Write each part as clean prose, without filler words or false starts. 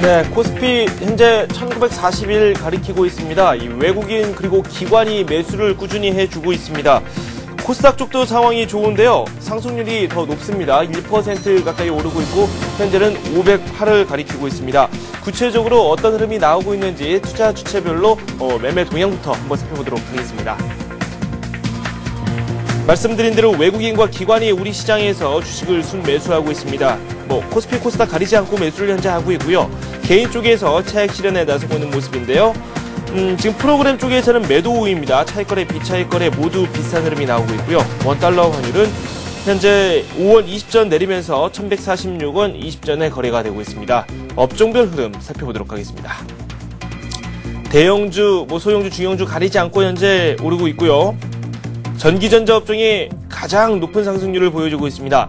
네, 코스피 현재 1941 가리키고 있습니다. 이 외국인 그리고 기관이 매수를 꾸준히 해주고 있습니다. 코스닥 쪽도 상황이 좋은데요. 상승률이 더 높습니다. 1% 가까이 오르고 있고 현재는 508을 가리키고 있습니다. 구체적으로 어떤 흐름이 나오고 있는지 투자 주체별로 매매 동향부터 한번 살펴보도록 하겠습니다. 말씀드린 대로 외국인과 기관이 우리 시장에서 주식을 순매수하고 있습니다. 코스피, 코스닥 가리지 않고 매수를 현재 하고 있고요. 개인 쪽에서 차익 실현에 나서고 있는 모습인데요. 지금 프로그램 쪽에서는 매도 우위입니다. 차익거래, 비차익거래 모두 비슷한 흐름이 나오고 있고요. 원달러 환율은 현재 5원 20전 내리면서 1146원 20전에 거래가 되고 있습니다. 업종별 흐름 살펴보도록 하겠습니다. 대형주, 소형주, 중형주 가리지 않고 현재 오르고 있고요. 전기전자 업종이 가장 높은 상승률을 보여주고 있습니다.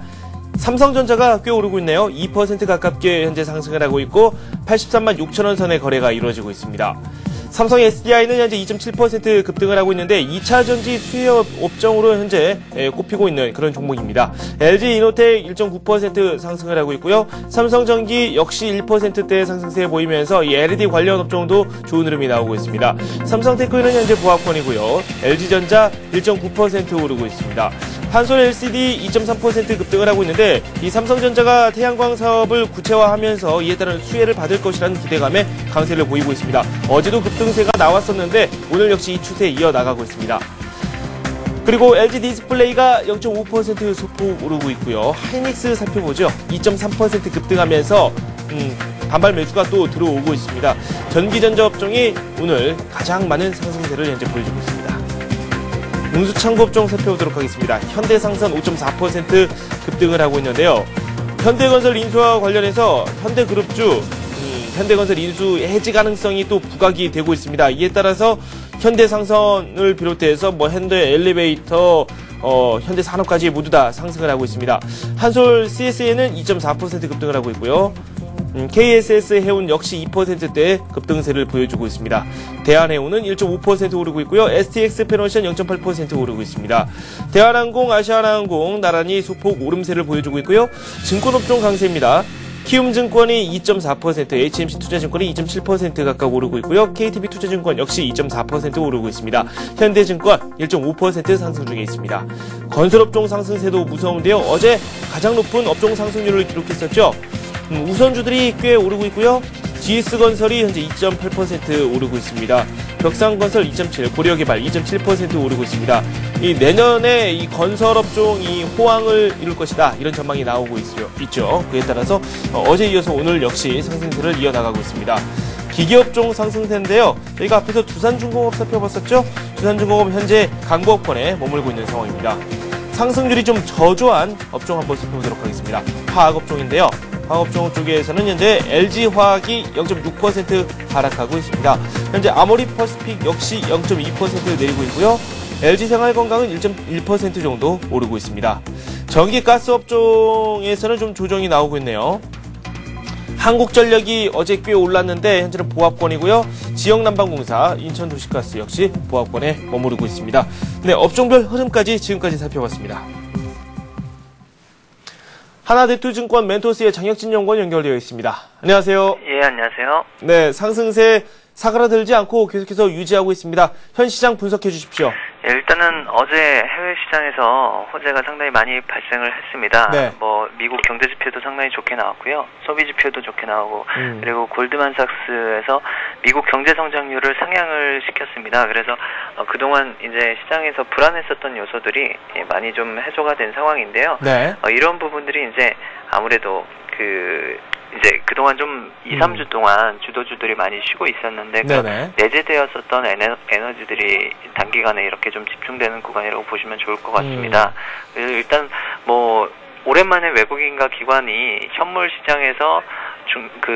삼성전자가 꽤 오르고 있네요. 2% 가깝게 현재 상승을 하고 있고 83만 6천원 선의 거래가 이루어지고 있습니다. 삼성 SDI는 현재 2.7% 급등을 하고 있는데 2차전지 수혜업 업종으로 현재 꼽히고 있는 그런 종목입니다. LG이노텍 1.9% 상승을 하고 있고요. 삼성전기 역시 1%대 상승세 보이면서 이 LED 관련 업종도 좋은 흐름이 나오고 있습니다. 삼성테크는 현재 보합권이고요. LG전자 1.9% 오르고 있습니다. 한솔 LCD 2.3% 급등을 하고 있는데 이 삼성전자가 태양광 사업을 구체화하면서 이에 따른 수혜를 받을 것이라는 기대감에 강세를 보이고 있습니다. 어제도 급등세가 나왔었는데 오늘 역시 이 추세에 이어나가고 있습니다. 그리고 LG 디스플레이가 0.5% 소폭 오르고 있고요. 하이닉스 살펴보죠. 2.3% 급등하면서 반발 매수가 또 들어오고 있습니다. 전기전자 업종이 오늘 가장 많은 상승세를 현재 보여주고 있습니다. 운수창고 업종 살펴보도록 하겠습니다. 현대상선 5.4% 급등을 하고 있는데요. 현대건설 인수와 관련해서 현대그룹주 현대건설 인수 해지 가능성이 또 부각이 되고 있습니다. 이에 따라서 현대상선을 비롯해서 현대 엘리베이터, 현대산업까지 모두 다 상승을 하고 있습니다. 한솔 CSA는 2.4% 급등을 하고 있고요. KSS 해운 역시 2%대 급등세를 보여주고 있습니다. 대한해운은 1.5% 오르고 있고요. STX 페노션 0.8% 오르고 있습니다. 대한항공, 아시아나항공 나란히 소폭 오름세를 보여주고 있고요. 증권업종 강세입니다. 키움증권이 2.4%, HMC투자증권이 2.7% 각각 오르고 있고요. KTB투자증권 역시 2.4% 오르고 있습니다. 현대증권 1.5% 상승 중에 있습니다. 건설업종 상승세도 무서운데요. 어제 가장 높은 업종 상승률을 기록했었죠. 우선주들이 꽤 오르고 있고요. GS건설이 현재 2.8% 오르고 있습니다. 벽상건설 2.7%, 고려개발 2.7% 오르고 있습니다. 이 내년에 이 건설업종이 호황을 이룰 것이다. 이런 전망이 나오고 있죠. 그에 따라서 어제 이어서 오늘 역시 상승세를 이어나가고 있습니다. 기계업종 상승세인데요. 저희가 앞에서 두산중공업 살펴봤었죠. 두산중공업 현재 강보업권에 머물고 있는 상황입니다. 상승률이 좀 저조한 업종 한번 살펴보도록 하겠습니다. 화학업종인데요. 화학업종 쪽에서는 현재 LG화학이 0.6% 하락하고 있습니다. 현재 아모리퍼시픽 역시 0.2% 내리고 있고요. LG생활건강은 1.1% 정도 오르고 있습니다. 전기가스업종에서는 좀 조정이 나오고 있네요. 한국전력이 어제 꽤 올랐는데 현재는 보합권이고요. 지역난방공사, 인천도시가스 역시 보합권에 머무르고 있습니다. 네, 업종별 흐름까지 지금까지 살펴봤습니다. 하나대투증권 멘토스의 장혁진 연구원 연결되어 있습니다. 안녕하세요. 예, 안녕하세요. 네, 상승세 사그라들지 않고 계속해서 유지하고 있습니다. 현 시장 분석해 주십시오. 예, 일단은 어제 해외 시장에서 호재가 상당히 많이 발생을 했습니다. 네. 미국 경제 지표도 상당히 좋게 나왔고요. 소비 지표도 좋게 나오고, 그리고 골드만삭스에서 미국 경제 성장률을 상향을 시켰습니다. 그래서 그동안 이제 시장에서 불안했었던 요소들이 많이 좀 해소가 된 상황인데요. 네. 이런 부분들이 이제 아무래도 이제 그동안 좀 2, 3주 동안 주도주들이 많이 쉬고 있었는데 내재되었었던 에너지들이 단기간에 이렇게 좀 집중되는 구간이라고 보시면 좋을 것 같습니다. 일단 오랜만에 외국인과 기관이 현물 시장에서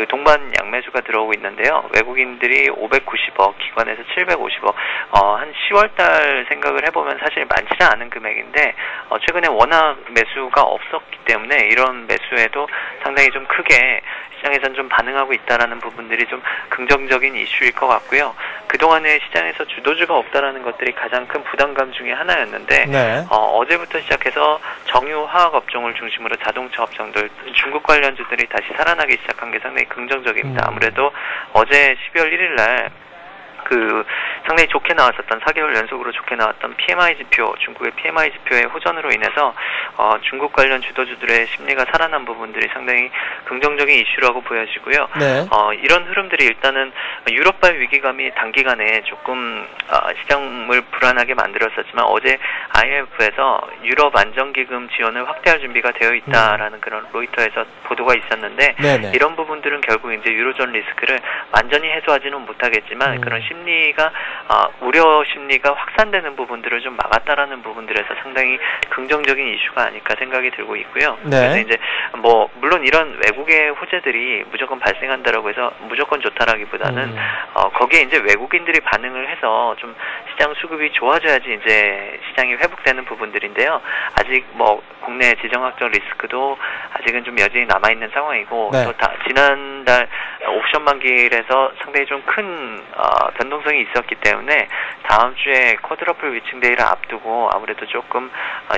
동반 양매수가 들어오고 있는데요. 외국인들이 590억, 기관에서 750억, 한 10월달 생각을 해보면 사실 많지는 않은 금액인데, 최근에 워낙 매수가 없었기 때문에 이런 매수에도 상당히 좀 크게 시장에선 좀 반응하고 있다라는 부분들이 좀 긍정적인 이슈일 것 같고요. 그동안에 시장에서 주도주가 없다라는 것들이 가장 큰 부담감 중에 하나였는데, 어제부터 시작해서 정유 화학 업종을 중심으로 자동차 업종들, 중국 관련주들이 다시 살아나기 시작 시작한 게 상당히 긍정적입니다. 아무래도 어제 12월 1일 날 상당히 좋게 나왔었던 4개월 연속으로 좋게 나왔던 PMI 지표, 중국의 PMI 지표의 호전으로 인해서 중국 관련 주도주들의 심리가 살아난 부분들이 상당히 긍정적인 이슈라고 보여지고요. 네. 이런 흐름들이 일단은 유럽발 위기감이 단기간에 조금 시장을 불안하게 만들었었지만 어제 IMF에서 유럽 안정기금 지원을 확대할 준비가 되어 있다라는 그런 로이터에서 보도가 있었는데 네네. 이런 부분들은 결국 이제 유로존 리스크를 완전히 해소하지는 못하겠지만 그런 심리가 우려 심리가 확산되는 부분들을 좀 막았다라는 부분들에서 상당히 긍정적인 이슈가 아닐까 생각이 들고 있고요. 네. 그래서 이제 물론 이런 외국의 호재들이 무조건 발생한다라고 해서 무조건 좋다라기보다는 거기에 이제 외국인들이 반응을 해서 좀 시장 수급이 좋아져야지 이제 시장이 회복되는 부분들인데요. 아직 국내 지정학적 리스크도 아직은 좀 여전히 남아 있는 상황이고 네. 또 지난달 옵션 만기일에서 상당히 좀 큰 변동성이 있었기 때문에 다음 주에 쿼드러플 위칭데이를 앞두고 아무래도 조금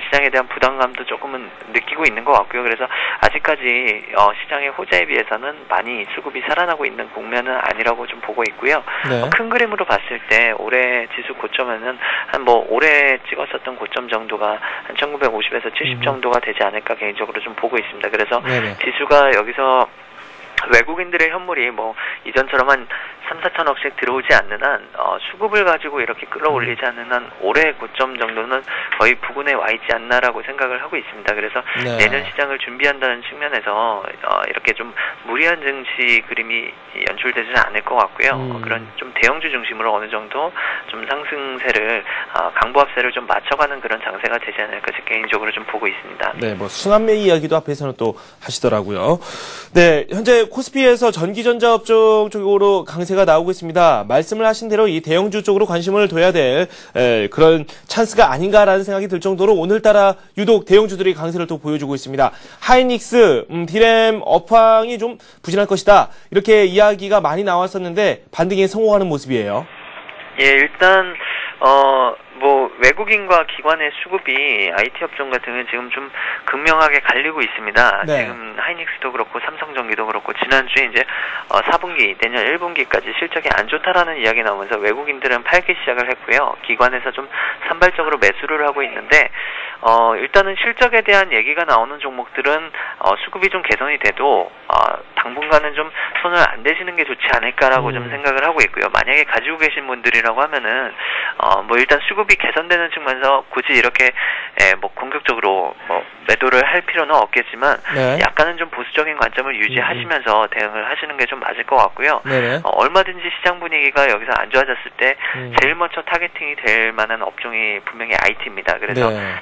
시장에 대한 부담감도 조금은 느끼고 있는 것 같고요. 그래서 아직까지 시장의 호재에 비해서는 많이 수급이 살아나고 있는 국면은 아니라고 좀 보고 있고요. 네. 큰 그림으로 봤을 때 올해 지수 고점에는 올해 찍었었던 고점 정도가 한 1950에서 70 정도가 되지 않을까 개인적으로 좀 보고 있습니다. 그래서 네네. 지수가 여기서 외국인들의 현물이 이전처럼 한 3, 4천억씩 들어오지 않는 한 수급을 가지고 이렇게 끌어올리지 않는 한 올해 고점 정도는 거의 부근에 와 있지 않나라고 생각을 하고 있습니다. 그래서 네. 내년 시장을 준비한다는 측면에서 이렇게 좀 무리한 증시 그림이 연출되지는 않을 것 같고요. 그런 좀 대형주 중심으로 어느 정도 좀 상승세를 강보합세를 좀 맞춰가는 그런 장세가 되지 않을까 개인적으로 좀 보고 있습니다. 네, 순환매 이야기도 앞에서는 또 하시더라고요. 네, 현재 코스피에서 전기전자업종 쪽으로 강세가 나오고 있습니다. 말씀을 하신 대로 이 대형주 쪽으로 관심을 둬야 될 그런 찬스가 아닌가라는 생각이 들 정도로 오늘따라 유독 대형주들이 강세를 또 보여주고 있습니다. 하이닉스, 디램 업황이 좀 부진할 것이다. 이렇게 이야기가 많이 나왔었는데 반등에 성공하는 모습이에요. 예, 일단 외국인과 기관의 수급이 IT 업종 같은 경우는 지금 좀 극명하게 갈리고 있습니다. 네. 지금 하이닉스도 그렇고 삼성전기도 그렇고 지난주에 이제 4분기 내년 1분기까지 실적이 안 좋다라는 이야기 나오면서 외국인들은 팔기 시작을 했고요. 기관에서 좀 산발적으로 매수를 하고 있는데 일단은 실적에 대한 얘기가 나오는 종목들은 수급이 좀 개선이 돼도 당분간은 좀 손을 안 대시는 게 좋지 않을까라고 좀 생각을 하고 있고요. 만약에 가지고 계신 분들이라고 하면은 일단 수급이 개선되는 측면에서 굳이 이렇게 공격적으로 매도를 할 필요는 없겠지만 네. 약간은 좀 보수적인 관점을 유지하시면서 대응을 하시는 게 좀 맞을 것 같고요. 얼마든지 시장 분위기가 여기서 안 좋아졌을 때 제일 먼저 타겟팅이 될 만한 업종이 분명히 IT입니다. 그래서 네.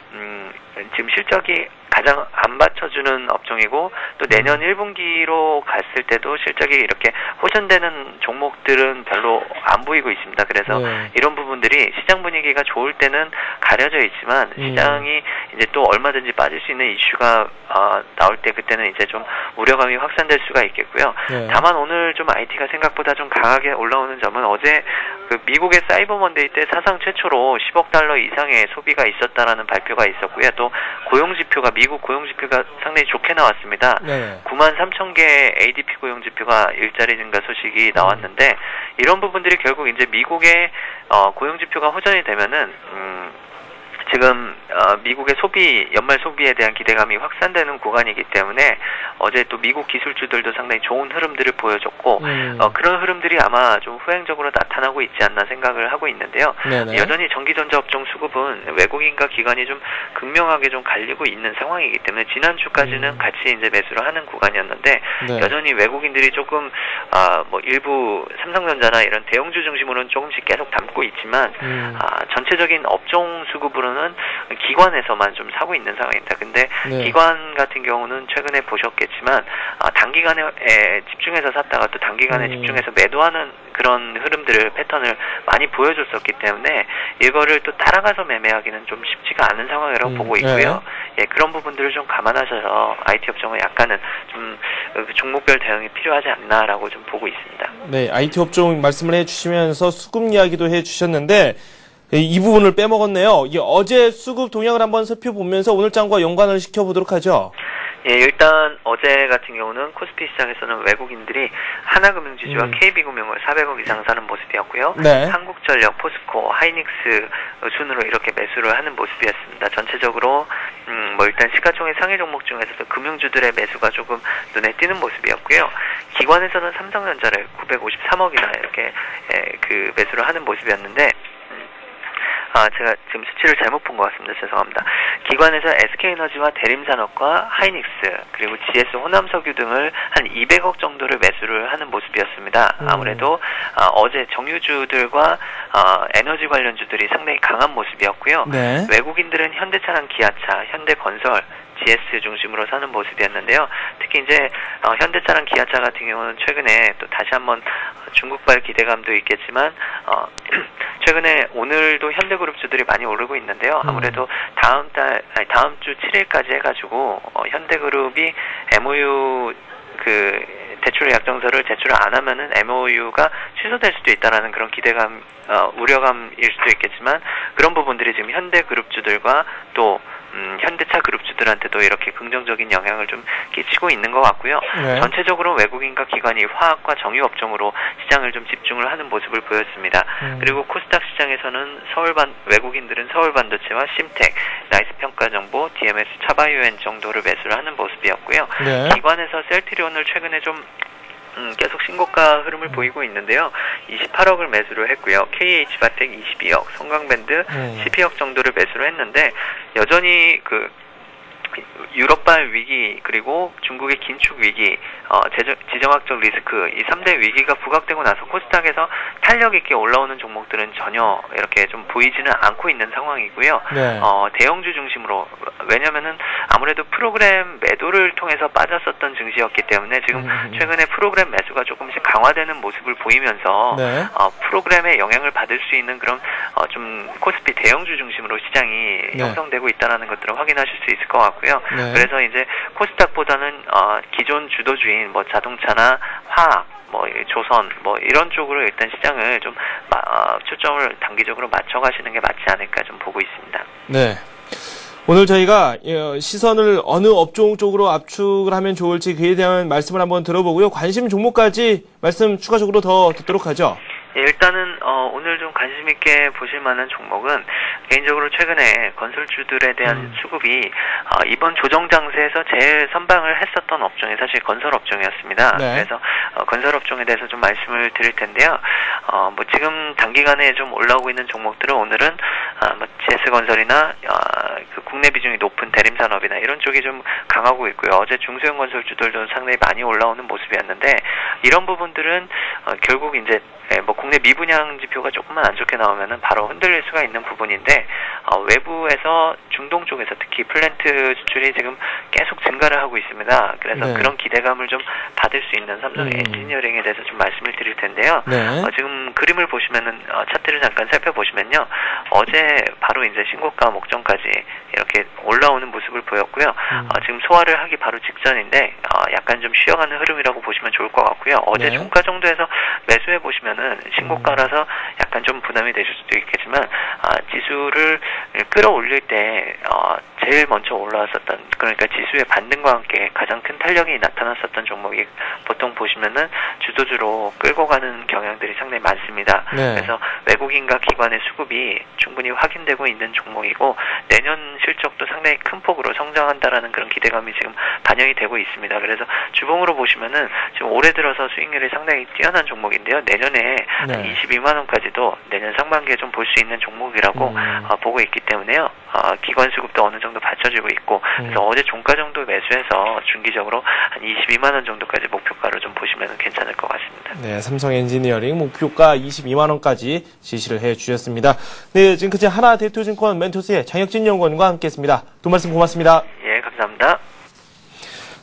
지금 실적이 가장 안 받쳐주는 업종이고 또 내년 1분기로 갔을 때도 실적이 이렇게 호전되는 종목들은 별로 안 보이고 있습니다. 그래서 네. 이런 부분들이 시장 분위기가 좋을 때는 가려져 있지만 시장이 이제 또 얼마든지 빠질 수 있는 이슈가 나올 때 그때는 이제 좀 우려감이 확산될 수가 있겠고요. 네. 다만 오늘 좀 IT가 생각보다 좀 강하게 올라오는 점은 어제 미국의 사이버 먼데이 때 사상 최초로 10억 달러 이상의 소비가 있었다라는 발표가 있었고요. 또 고용지표가 미국 고용지표가 상당히 좋게 나왔습니다. 네. 93,000개 ADP 고용지표가 일자리 증가 소식이 나왔는데 이런 부분들이 결국 이제 미국의 고용지표가 호전이 되면은 지금 미국의 연말 소비에 대한 기대감이 확산되는 구간이기 때문에 어제 또 미국 기술주들도 상당히 좋은 흐름들을 보여줬고 그런 흐름들이 아마 좀 후행적으로 나타나고 있지 않나 생각을 하고 있는데요. 네네. 여전히 전기전자 업종 수급은 외국인과 기관이 좀 극명하게 좀 갈리고 있는 상황이기 때문에 지난주까지는 같이 이제 매수를 하는 구간이었는데 네. 여전히 외국인들이 조금 일부 삼성전자나 이런 대형주 중심으로는 조금씩 계속 담고 있지만 전체적인 업종 수급으로는 기관에서만 좀 사고 있는 상황입니다. 근데 네. 기관 같은 경우는 최근에 보셨겠지만 단기간에 집중해서 샀다가 또 단기간에 집중해서 매도하는 그런 흐름들을 패턴을 많이 보여줬었기 때문에 이거를 또 따라가서 매매하기는 좀 쉽지가 않은 상황이라고 보고 있고요. 네. 예, 그런 부분들을 좀 감안하셔서 IT 업종은 약간은 좀 종목별 대응이 필요하지 않나라고 좀 보고 있습니다. 네, IT 업종 말씀을 해주시면서 수급 이야기도 해주셨는데 이 부분을 빼먹었네요. 어제 수급 동향을 한번 살펴보면서 오늘 장과 연관을 시켜보도록 하죠. 예, 일단 어제 같은 경우는 코스피 시장에서는 외국인들이 하나금융지주와 KB금융을 400억 이상 사는 모습이었고요. 네. 한국전력, 포스코, 하이닉스 순으로 이렇게 매수를 하는 모습이었습니다. 전체적으로 뭐 일단 시가총액 상위 종목 중에서도 금융주들의 매수가 조금 눈에 띄는 모습이었고요. 기관에서는 삼성전자를 953억이나 이렇게 그 매수를 하는 모습이었는데 제가 지금 수치를 잘못 본 것 같습니다. 죄송합니다. 기관에서 SK에너지와 대림산업과 하이닉스 그리고 GS 호남석유 등을 한 200억 정도를 매수를 하는 모습이었습니다. 아무래도 어제 정유주들과 에너지 관련주들이 상당히 강한 모습이었고요. 네. 외국인들은 현대차랑 기아차, 현대건설, GS 중심으로 사는 모습이었는데요. 특히 이제 현대차랑 기아차 같은 경우는 최근에 또 다시 한번 중국발 기대감도 있겠지만 최근에 오늘도 현대그룹주들이 많이 오르고 있는데요. 아무래도 다음 주 7일까지 해가지고 현대그룹이 MOU 대출 약정서를 제출을 안 하면은 MOU가 취소될 수도 있다라는 그런 기대감, 우려감일 수도 있겠지만 그런 부분들이 지금 현대그룹주들과 또 현대차 그룹주들한테도 이렇게 긍정적인 영향을 좀 끼치고 있는 것 같고요. 네. 전체적으로 외국인과 기관이 화학과 정유 업종으로 시장을 좀 집중을 하는 모습을 보였습니다. 그리고 코스닥 시장에서는 외국인들은 서울반도체와 심텍, 나이스평가정보, DMS 차바이오엔 정도를 매수를 하는 모습이었고요. 네. 기관에서 셀트리온을 최근에 좀 계속 신고가 흐름을 보이고 있는데요. 28억을 매수를 했고요. KH바텍 22억, 성광밴드 12억 정도를 매수를 했는데 여전히 유럽발 위기 그리고 중국의 긴축 위기, 지정학적 리스크 이 3대 위기가 부각되고 나서 코스닥에서 탄력 있게 올라오는 종목들은 전혀 이렇게 좀 보이지는 않고 있는 상황이고요. 네. 대형주 중심으로 왜냐면은 아무래도 프로그램 매도를 통해서 빠졌었던 증시였기 때문에 지금 최근에 프로그램 매수가 조금씩 강화되는 모습을 보이면서 네. 프로그램에 영향을 받을 수 있는 그런 좀 코스피 대형주 중심으로 시장이 네. 형성되고 있다는 것들을 확인하실 수 있을 것 같고요. 네. 그래서 이제 코스닥보다는 기존 주도주인 뭐 자동차나 화학, 뭐 조선 뭐 이런 쪽으로 일단 시장을 좀 초점을 단기적으로 맞춰가시는 게 맞지 않을까 좀 보고 있습니다. 네. 오늘 저희가 시선을 어느 업종 쪽으로 압축을 하면 좋을지 그에 대한 말씀을 한번 들어보고요. 관심 종목까지 말씀 추가적으로 더 듣도록 하죠. 예, 일단은 오늘 좀 관심 있게 보실 만한 종목은 개인적으로 최근에 건설주들에 대한 수급이 이번 조정 장세에서 제일 선방을 했었던 업종이 사실 건설 업종이었습니다. 네. 그래서 건설 업종에 대해서 좀 말씀을 드릴 텐데요. 뭐 지금 단기간에 좀 올라오고 있는 종목들은 오늘은 뭐 GS건설이나 국내 비중이 높은 대림산업이나 이런 쪽이 좀 강하고 있고요. 어제 중소형 건설주들도 상당히 많이 올라오는 모습이었는데 이런 부분들은 결국 이제 뭐 국내 미분양 지표가 조금만 안 좋게 나오면은 바로 흔들릴 수가 있는 부분인데 외부에서 중동 쪽에서 특히 플랜트 수출이 지금 계속 증가를 하고 있습니다. 그래서 네. 그런 기대감을 좀 받을 수 있는 삼성 엔지니어링에 대해서 좀 말씀을 드릴 텐데요. 네. 지금 그림을 보시면은 차트를 잠깐 살펴보시면요. 어제 바로 이제 신고가 목전까지 이렇게 올라오는 모습을 보였고요. 지금 소화를 하기 바로 직전인데 약간 좀 쉬어가는 흐름이라고 보시면 좋을 것 같고요. 어제 네. 종가 정도에서 매수해 보시면은 신고가라서 약간 좀 부담이 되실 수도 있겠지만 지수를 끌어올릴 때 제일 먼저 올라왔었던 그러니까 지수의 반등과 함께 가장 큰 탄력이 나타났었던 종목이 보통 보시면은 주도주로 끌고 가는 경향들이 상당히 많습니다. 네. 그래서 외국인과 기관의 수급이 충분히 확인되고 있는 종목이고 내년 실적도 상당히 큰 폭으로 성장한다라는 그런 기대감이 지금 반영이 되고 있습니다. 그래서 주봉으로 보시면은 지금 올해 들어서 수익률이 상당히 뛰어난 종목인데요. 내년에 네. 22만 원까지도 내년 상반기에 좀 볼 수 있는 종목이라고 보고 있기 때문에요. 기관 수급도 어느 정도 받쳐지고 있고 그래서 어제 종가 정도 매수해서 중기적으로 한 22만 원 정도까지 목표가로 좀 보시면 괜찮을 것 같습니다. 네, 삼성 엔지니어링 목표가 22만 원까지 지시를 해주셨습니다. 네, 지금까지 하나대투증권 멘토스의 장혁진 연구원과 함께했습니다. 두 말씀 고맙습니다. 예, 감사합니다.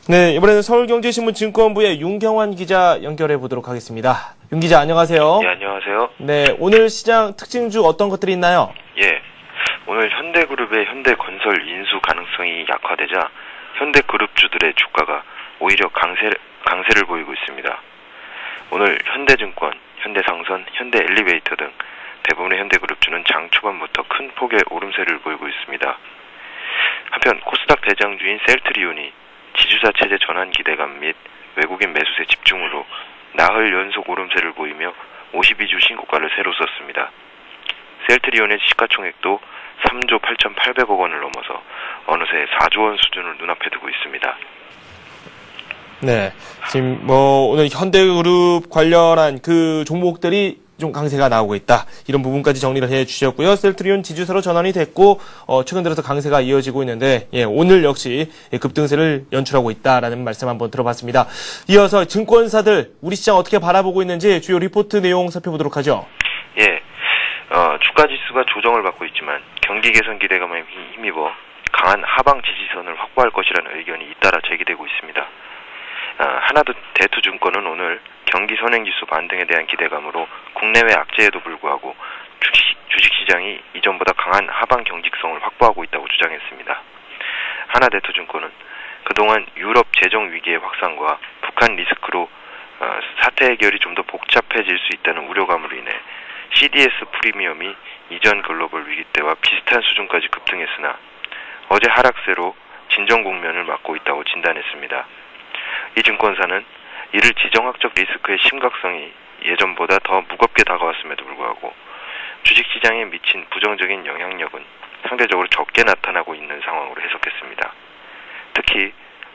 네, 이번에는 서울경제신문 증권부의 윤경환 기자 연결해 보도록 하겠습니다. 윤 기자 안녕하세요. 네, 안녕하세요. 네, 오늘 시장 특징주 어떤 것들이 있나요? 예, 오늘 현대그룹의 현대건설 인수 가능성이 약화되자 현대그룹주들의 주가가 오히려 강세를 보이고 있습니다. 오늘 현대증권, 현대상선, 현대엘리베이터 등 대부분의 현대그룹주는 장 초반부터 큰 폭의 오름세를 보이고 있습니다. 한편 코스닥 대장주인 셀트리온이 지주사 체제 전환 기대감 및 외국인 매수세 집중으로 나흘 연속 오름세를 보이며 52주 신고가를 새로 썼습니다. 셀트리온의 시가총액도 3조 8,800억 원을 넘어서 어느새 4조 원 수준을 눈앞에 두고 있습니다. 네, 지금 오늘 현대그룹 관련한 그 종목들이 좀 강세가 나오고 있다. 이런 부분까지 정리를 해 주셨고요. 셀트리온 지주사로 전환이 됐고 최근 들어서 강세가 이어지고 있는데 오늘 역시 급등세를 연출하고 있다라는 말씀 한번 들어봤습니다. 이어서 증권사들 우리 시장 어떻게 바라보고 있는지 주요 리포트 내용 살펴보도록 하죠. 예, 주가 지수가 조정을 받고 있지만 경기 개선 기대감에 힘입어 강한 하방 지지선을 확보할 것이라는 의견이 잇따라 제기되고 있습니다. 하나대투증권은 오늘 경기 선행지수 반등에 대한 기대감으로 국내외 악재에도 불구하고 주식시장이 이전보다 강한 하방 경직성을 확보하고 있다고 주장했습니다. 하나대투증권은 그동안 유럽 재정 위기의 확산과 북한 리스크로 사태 해결이 좀 더 복잡해질 수 있다는 우려감으로 인해 CDS 프리미엄이 이전 글로벌 위기 때와 비슷한 수준까지 급등했으나 어제 하락세로 진정 국면을 맞고 있다고 진단했습니다. 이 증권사는 이를 지정학적 리스크의 심각성이 예전보다 더 무겁게 다가왔음에도 불구하고 주식시장에 미친 부정적인 영향력은 상대적으로 적게 나타나고 있는 상황으로 해석했습니다. 특히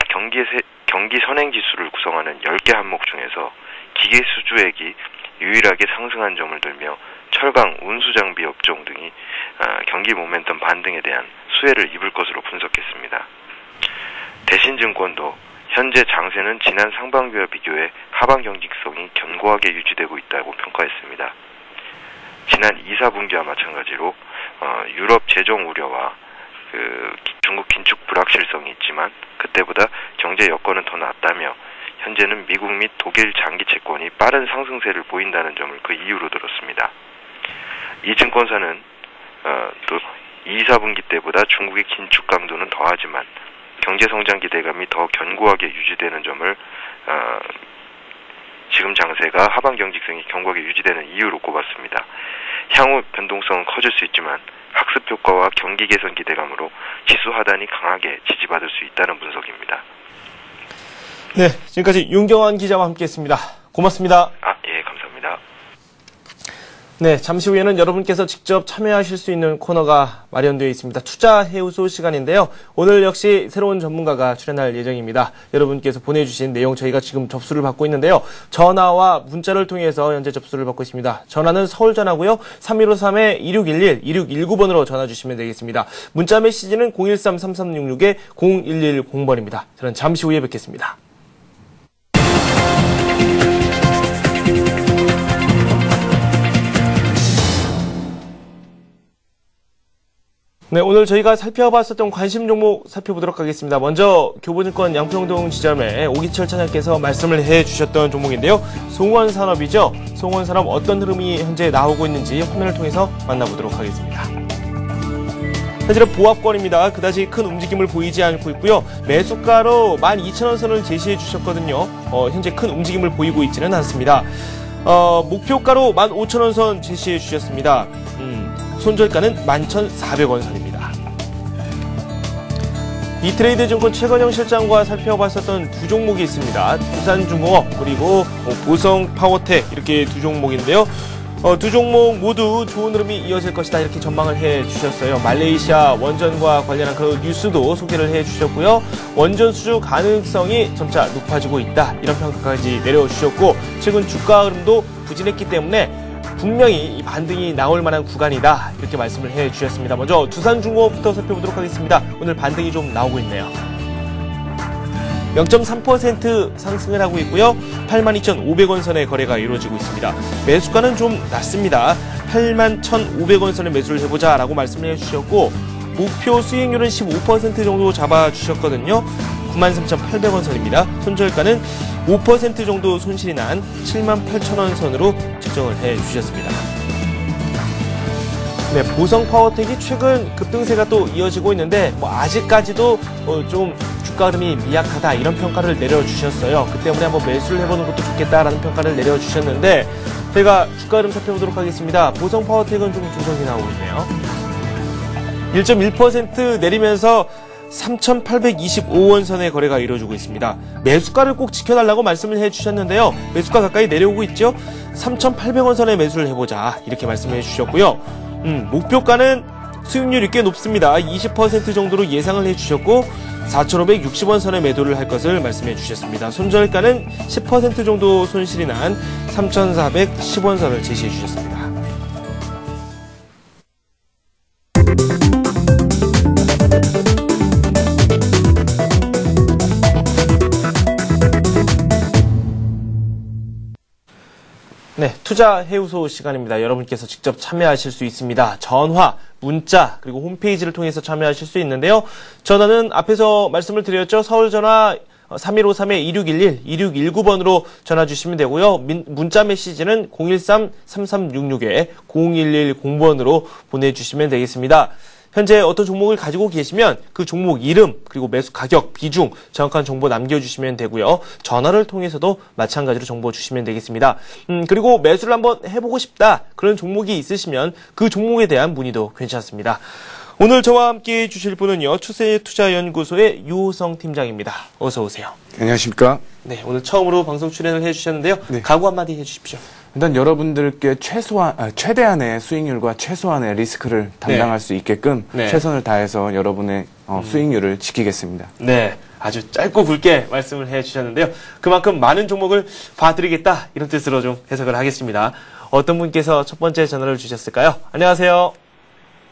경기 선행지수를 구성하는 10개 항목 중에서 기계 수주액이 유일하게 상승한 점을 들며 철강, 운수장비 업종 등이 경기 모멘텀 반등에 대한 수혜를 입을 것으로 분석했습니다. 대신증권도 현재 장세는 지난 상반기와 비교해 하방 경직성이 견고하게 유지되고 있다고 평가했습니다. 지난 2, 4분기와 마찬가지로 유럽 재정 우려와 중국 긴축 불확실성이 있지만 그때보다 경제 여건은 더 낫다며 현재는 미국 및 독일 장기 채권이 빠른 상승세를 보인다는 점을 그 이유로 들었습니다. 이 증권사는 또 2, 4분기 때보다 중국의 긴축 강도는 더하지만 경제성장 기대감이 더 견고하게 유지되는 점을 지금 장세가 하방 경직성이 견고하게 유지되는 이유로 꼽았습니다. 향후 변동성은 커질 수 있지만 학습 효과와 경기 개선 기대감으로 지수 하단이 강하게 지지받을 수 있다는 분석입니다. 네, 지금까지 윤경환 기자와 함께했습니다. 고맙습니다. 예, 감사합니다. 네, 잠시 후에는 여러분께서 직접 참여하실 수 있는 코너가 마련되어 있습니다. 투자 해우소 시간인데요. 오늘 역시 새로운 전문가가 출연할 예정입니다. 여러분께서 보내주신 내용 저희가 지금 접수를 받고 있는데요. 전화와 문자를 통해서 현재 접수를 받고 있습니다. 전화는 서울 전화고요. 3153-2611, 2619번으로 전화 주시면 되겠습니다. 문자 메시지는 013-3366-0110번입니다. 저는 잠시 후에 뵙겠습니다. 네, 오늘 저희가 살펴봤었던 관심 종목 살펴보도록 하겠습니다. 먼저 교보증권 양평동 지점에 오기철 차장께서 말씀을 해주셨던 종목인데요. 송원산업이죠. 송원산업 어떤 흐름이 현재 나오고 있는지 화면을 통해서 만나보도록 하겠습니다. 현재는 보합권입니다. 그다지 큰 움직임을 보이지 않고 있고요. 매수가로 12,000원 선을 제시해 주셨거든요. 현재 큰 움직임을 보이고 있지는 않습니다. 목표가로 15,000원 선 제시해 주셨습니다. 손절가는 11,400원 선입니다. 이트레이드 증권 최건영 실장과 살펴봤었던 두 종목이 있습니다. 두산중공업 그리고 보성파워텍 이렇게 두 종목인데요. 두 종목 모두 좋은 흐름이 이어질 것이다 이렇게 전망을 해주셨어요. 말레이시아 원전과 관련한 그 뉴스도 소개를 해주셨고요. 원전 수주 가능성이 점차 높아지고 있다 이런 평가까지 내려주셨고 최근 주가 흐름도 부진했기 때문에 분명히 이 반등이 나올 만한 구간이다 이렇게 말씀을 해주셨습니다. 먼저 두산중공업부터 살펴보도록 하겠습니다. 오늘 반등이 좀 나오고 있네요. 0.3% 상승을 하고 있고요. 82,500원 선의 거래가 이루어지고 있습니다. 매수가는 좀 낮습니다. 81,500원 선에 매수를 해보자 라고 말씀을 해주셨고 목표 수익률은 15% 정도 잡아주셨거든요. 93,800원 선입니다. 손절가는 5% 정도 손실이 난 78,000원 선으로 측정을 해주셨습니다. 네, 보성파워텍이 최근 급등세가 또 이어지고 있는데 아직까지도 좀 주가 흐름이 미약하다 이런 평가를 내려주셨어요. 그 때문에 한번 매수를 해보는 것도 좋겠다라는 평가를 내려주셨는데 제가 주가 흐름 살펴보도록 하겠습니다. 보성파워텍은 좀 조정이 나오고 있네요. 1.1% 내리면서 3,825원 선의 거래가 이루어지고 있습니다. 매수가를 꼭 지켜달라고 말씀을 해주셨는데요. 매수가 가까이 내려오고 있죠. 3,800원 선에 매수를 해보자 이렇게 말씀을 해주셨고요. 목표가는 수익률이 꽤 높습니다. 20% 정도로 예상을 해주셨고 4,560원 선에 매도를 할 것을 말씀해 주셨습니다. 손절가는 10% 정도 손실이 난 3,410원 선을 제시해 주셨습니다. 네, 투자 해우소 시간입니다. 여러분께서 직접 참여하실 수 있습니다. 전화, 문자, 그리고 홈페이지를 통해서 참여하실 수 있는데요. 전화는 앞에서 말씀을 드렸죠. 서울 전화 3153-2611, 2619번으로 전화 주시면 되고요. 문자 메시지는 013-3366-0110번으로 보내주시면 되겠습니다. 현재 어떤 종목을 가지고 계시면 그 종목 이름, 그리고 매수 가격, 비중, 정확한 정보 남겨주시면 되고요. 전화를 통해서도 마찬가지로 정보 주시면 되겠습니다. 그리고 매수를 한번 해보고 싶다, 그런 종목이 있으시면 그 종목에 대한 문의도 괜찮습니다. 오늘 저와 함께 해주실 분은요, 추세투자연구소의 유호성 팀장입니다. 어서 오세요. 안녕하십니까? 네, 오늘 처음으로 방송 출연을 해주셨는데요. 네. 각오 한마디 해주십시오. 일단 여러분들께 최대한의 수익률과 최소한의 리스크를 담당할 수 있게끔 최선을 다해서 여러분의 수익률을 지키겠습니다. 네, 아주 짧고 굵게 말씀을 해주셨는데요. 그만큼 많은 종목을 봐드리겠다, 이런 뜻으로 좀 해석을 하겠습니다. 어떤 분께서 첫 번째 전화를 주셨을까요? 안녕하세요.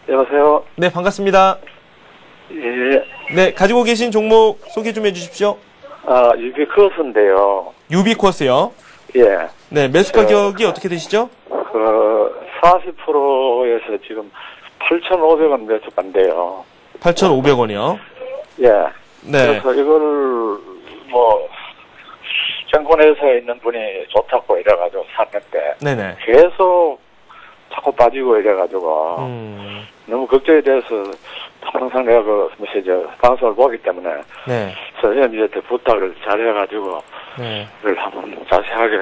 안녕하세요. 네, 반갑습니다. 예. 네, 가지고 계신 종목 소개 좀 해주십시오. 유비코스인데요. 유비코스요? 예. 네, 매수 가격이 어떻게 되시죠? 40%에서 지금 8,500원 매수간대요. 8,500원이요? 예. 네. 그래서 이걸 정권회사에 있는 분이 좋다고 이래가지고 샀는데. 네네. 계속 자꾸 빠지고 이래가지고. 너무 걱정이 돼서 항상 내가 방송을 보기 때문에. 네. 선생님한테 부탁을 잘해가지고. 네. 그걸 한번 자세하게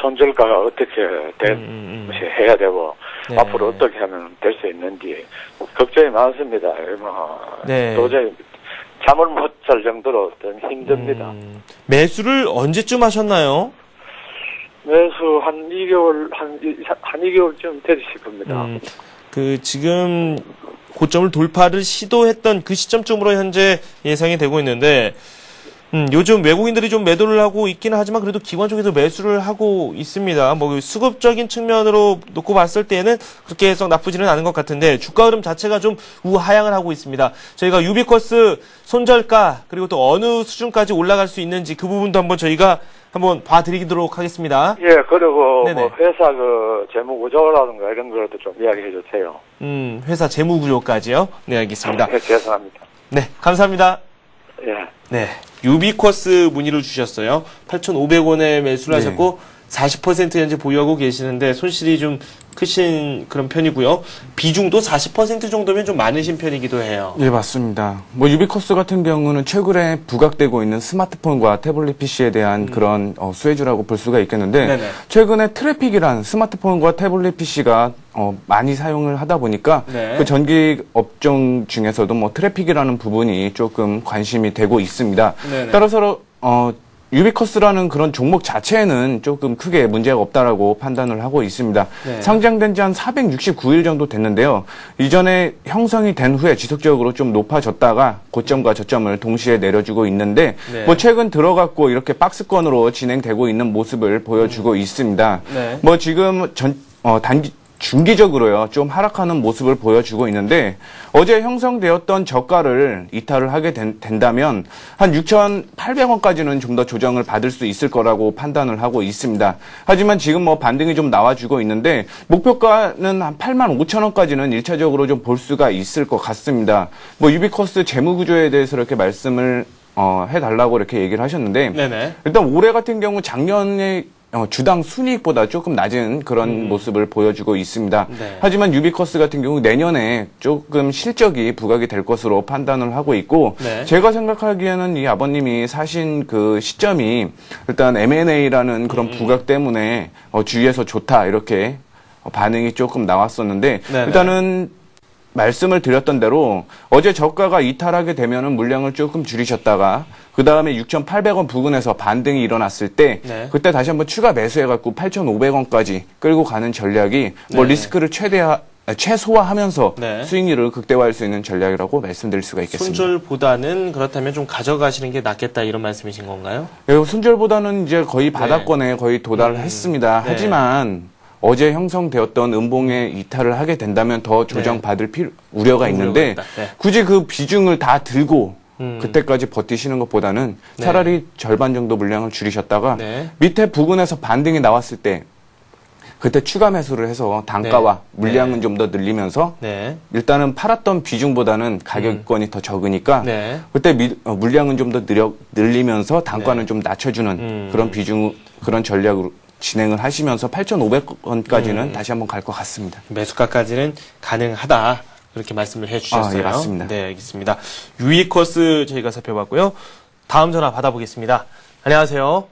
손절가가 어떻게 해야 되고 네. 앞으로 어떻게 하면 될 수 있는지 걱정이 많습니다. 네. 도저히 잠을 못 잘 정도로 좀 힘듭니다. 매수를 언제쯤 하셨나요? 매수 한 2개월쯤 되실 겁니다. 지금 고점을 돌파를 시도했던 그 시점쯤으로 현재 예상이 되고 있는데 요즘 외국인들이 좀 매도를 하고 있기는 하지만 그래도 기관 쪽에서 매수를 하고 있습니다. 수급적인 측면으로 놓고 봤을 때는 그렇게 해서 나쁘지는 않은 것 같은데 주가 흐름 자체가 좀 우하향을 하고 있습니다. 저희가 유비코스 손절가 그리고 또 어느 수준까지 올라갈 수 있는지 그 부분도 저희가 한번 봐드리도록 하겠습니다. 예, 그리고 회사 재무 구조라든가 이런 것도 좀 이야기해 주세요. 회사 재무 구조까지요? 네, 알겠습니다. 네, 죄송합니다. 네, 감사합니다. 예. 네, 유비코스 문의를 주셨어요. 8,500원에 매수를 하셨고 40% 현재 보유하고 계시는데 손실이 좀 크신 그런 편이고요. 비중도 40% 정도면 좀 많으신 편이기도 해요. 예, 맞습니다. 유비코스 같은 경우는 최근에 부각되고 있는 스마트폰과 태블릿 PC에 대한 그런 수혜주라고 볼 수가 있겠는데 네네. 최근에 트래픽이란 스마트폰과 태블릿 PC가 많이 사용을 하다 보니까 그 전기 업종 중에서도 트래픽이라는 부분이 조금 관심이 되고 있습니다. 네네. 따라서 유비코스라는 그런 종목 자체는 조금 크게 문제가 없다라고 판단을 하고 있습니다. 네. 상장된 지 한 469일 정도 됐는데요. 이전에 형성이 된 후에 지속적으로 좀 높아졌다가 고점과 저점을 동시에 내려주고 있는데 최근 들어갔고 이렇게 박스권으로 진행되고 있는 모습을 보여주고 있습니다. 네. 지금 중기적으로요, 좀 하락하는 모습을 보여주고 있는데, 어제 형성되었던 저가를 이탈을 하게 된다면, 한 6,800원까지는 좀 더 조정을 받을 수 있을 거라고 판단을 하고 있습니다. 하지만 지금 반등이 좀 나와주고 있는데, 목표가는 한 85,000원까지는 1차적으로 좀 볼 수가 있을 것 같습니다. 유비코스 재무구조에 대해서 이렇게 말씀을, 해달라고 이렇게 얘기를 하셨는데, 네네. 일단 올해 같은 경우 작년에 주당 순이익보다 조금 낮은 그런 모습을 보여주고 있습니다. 네. 하지만 유비코스 같은 경우 내년에 조금 실적이 부각이 될 것으로 판단을 하고 있고 제가 생각하기에는 이 아버님이 사신 그 시점이 일단 M&A라는 그런 부각 때문에 주위에서 좋다 이렇게 반응이 조금 나왔었는데 일단은 말씀을 드렸던 대로 어제 저가가 이탈하게 되면은 물량을 조금 줄이셨다가 그 다음에 6,800원 부근에서 반등이 일어났을 때 네. 그때 다시 한번 추가 매수해갖고 8,500원까지 끌고 가는 전략이 뭐 네. 리스크를 최소화하면서 네. 수익률을 극대화할 수 있는 전략이라고 말씀드릴 수가 있겠습니다. 손절보다는 그렇다면 좀 가져가시는 게 낫겠다 이런 말씀이신 건가요? 손절보다는 이제 거의 바닥권에 거의 도달했습니다. 네. 하지만 어제 형성되었던 음봉에 이탈을 하게 된다면 더 조정받을 우려가 있는데 네. 굳이 그 비중을 다 들고 그때까지 버티시는 것보다는 네. 차라리 절반 정도 물량을 줄이셨다가 네. 밑에 부근에서 반등이 나왔을 때 그때 추가 매수를 해서 단가와 네. 물량은 좀 더 늘리면서 네. 일단은 팔았던 비중보다는 가격권이 더 적으니까 네. 그때 물량은 좀 더 늘리면서 단가는 네. 좀 낮춰주는 그런 전략으로 진행을 하시면서 8,500원까지는 다시 한번 갈 것 같습니다. 매수가까지는 가능하다. 그렇게 말씀을 해주셨어요. 예, 맞습니다. 네, 알겠습니다. 유이커스 저희가 살펴봤고요. 다음 전화 받아보겠습니다. 안녕하세요.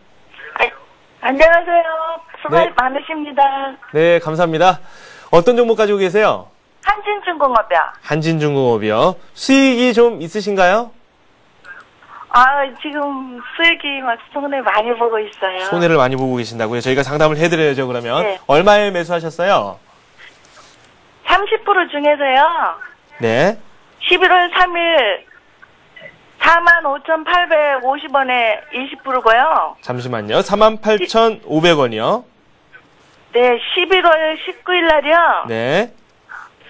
안녕하세요. 수고 네. 많으십니다. 네, 감사합니다. 어떤 종목 가지고 계세요? 한진중공업이요. 한진중공업이요. 수익이 좀 있으신가요? 지금 수익이 막 손해 많이 보고 있어요. 손해를 많이 보고 계신다고요? 저희가 상담을 해드려야죠, 그러면. 네. 얼마에 매수하셨어요? 30% 중에서요. 네. 11월 3일 45,850원에 20%고요. 잠시만요. 48,500원이요. 네, 11월 19일 날이요. 네.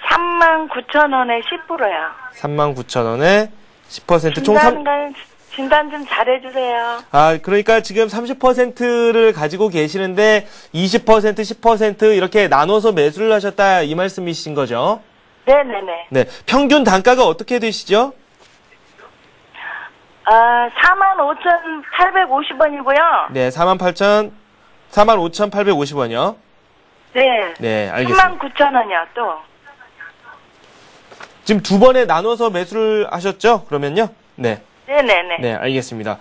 39,000원에 10%요. 39,000원에 10% 총 3. 진단 좀 잘해주세요. 그러니까 지금 30%를 가지고 계시는데 20%, 10% 이렇게 나눠서 매수를 하셨다 이 말씀이신 거죠? 네네네. 네. 평균 단가가 어떻게 되시죠? 45,850원이고요. 네, 45,850원이요. 네. 네, 알겠습니다. 39,000원이요, 또. 지금 두 번에 나눠서 매수를 하셨죠? 그러면요? 네. 네네네. 네, 알겠습니다.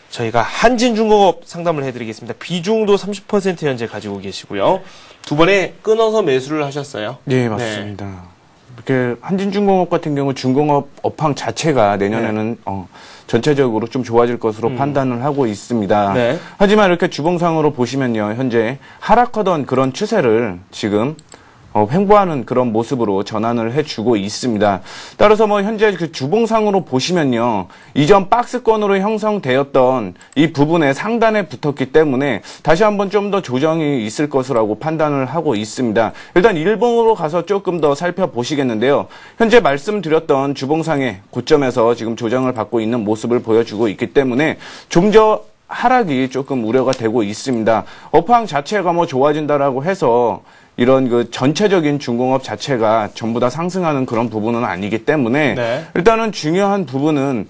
저희가 한진중공업 상담을 해드리겠습니다. 비중도 30% 현재 가지고 계시고요. 두 번에 끊어서 매수를 하셨어요. 네, 맞습니다. 이렇게 한진중공업 같은 경우 중공업 업황 자체가 내년에는 전체적으로 좀 좋아질 것으로 판단을 하고 있습니다. 네. 하지만 이렇게 주봉상으로 보시면요, 현재 하락하던 그런 추세를 지금 횡보하는 그런 모습으로 전환을 해주고 있습니다. 따라서 현재 그 주봉상으로 보시면요, 이전 박스권으로 형성되었던 이 부분에 상단에 붙었기 때문에 다시 한번 좀 더 조정이 있을 것이라고 판단을 하고 있습니다. 일단 일봉으로 가서 조금 더 살펴보시겠는데요. 현재 말씀드렸던 주봉상의 고점에서 지금 조정을 받고 있는 모습을 보여주고 있기 때문에 좀 더 하락이 조금 우려가 되고 있습니다. 업황 자체가 좋아진다라고 해서 이런 그 전체적인 중공업 자체가 전부 다 상승하는 그런 부분은 아니기 때문에 네. 일단은 중요한 부분은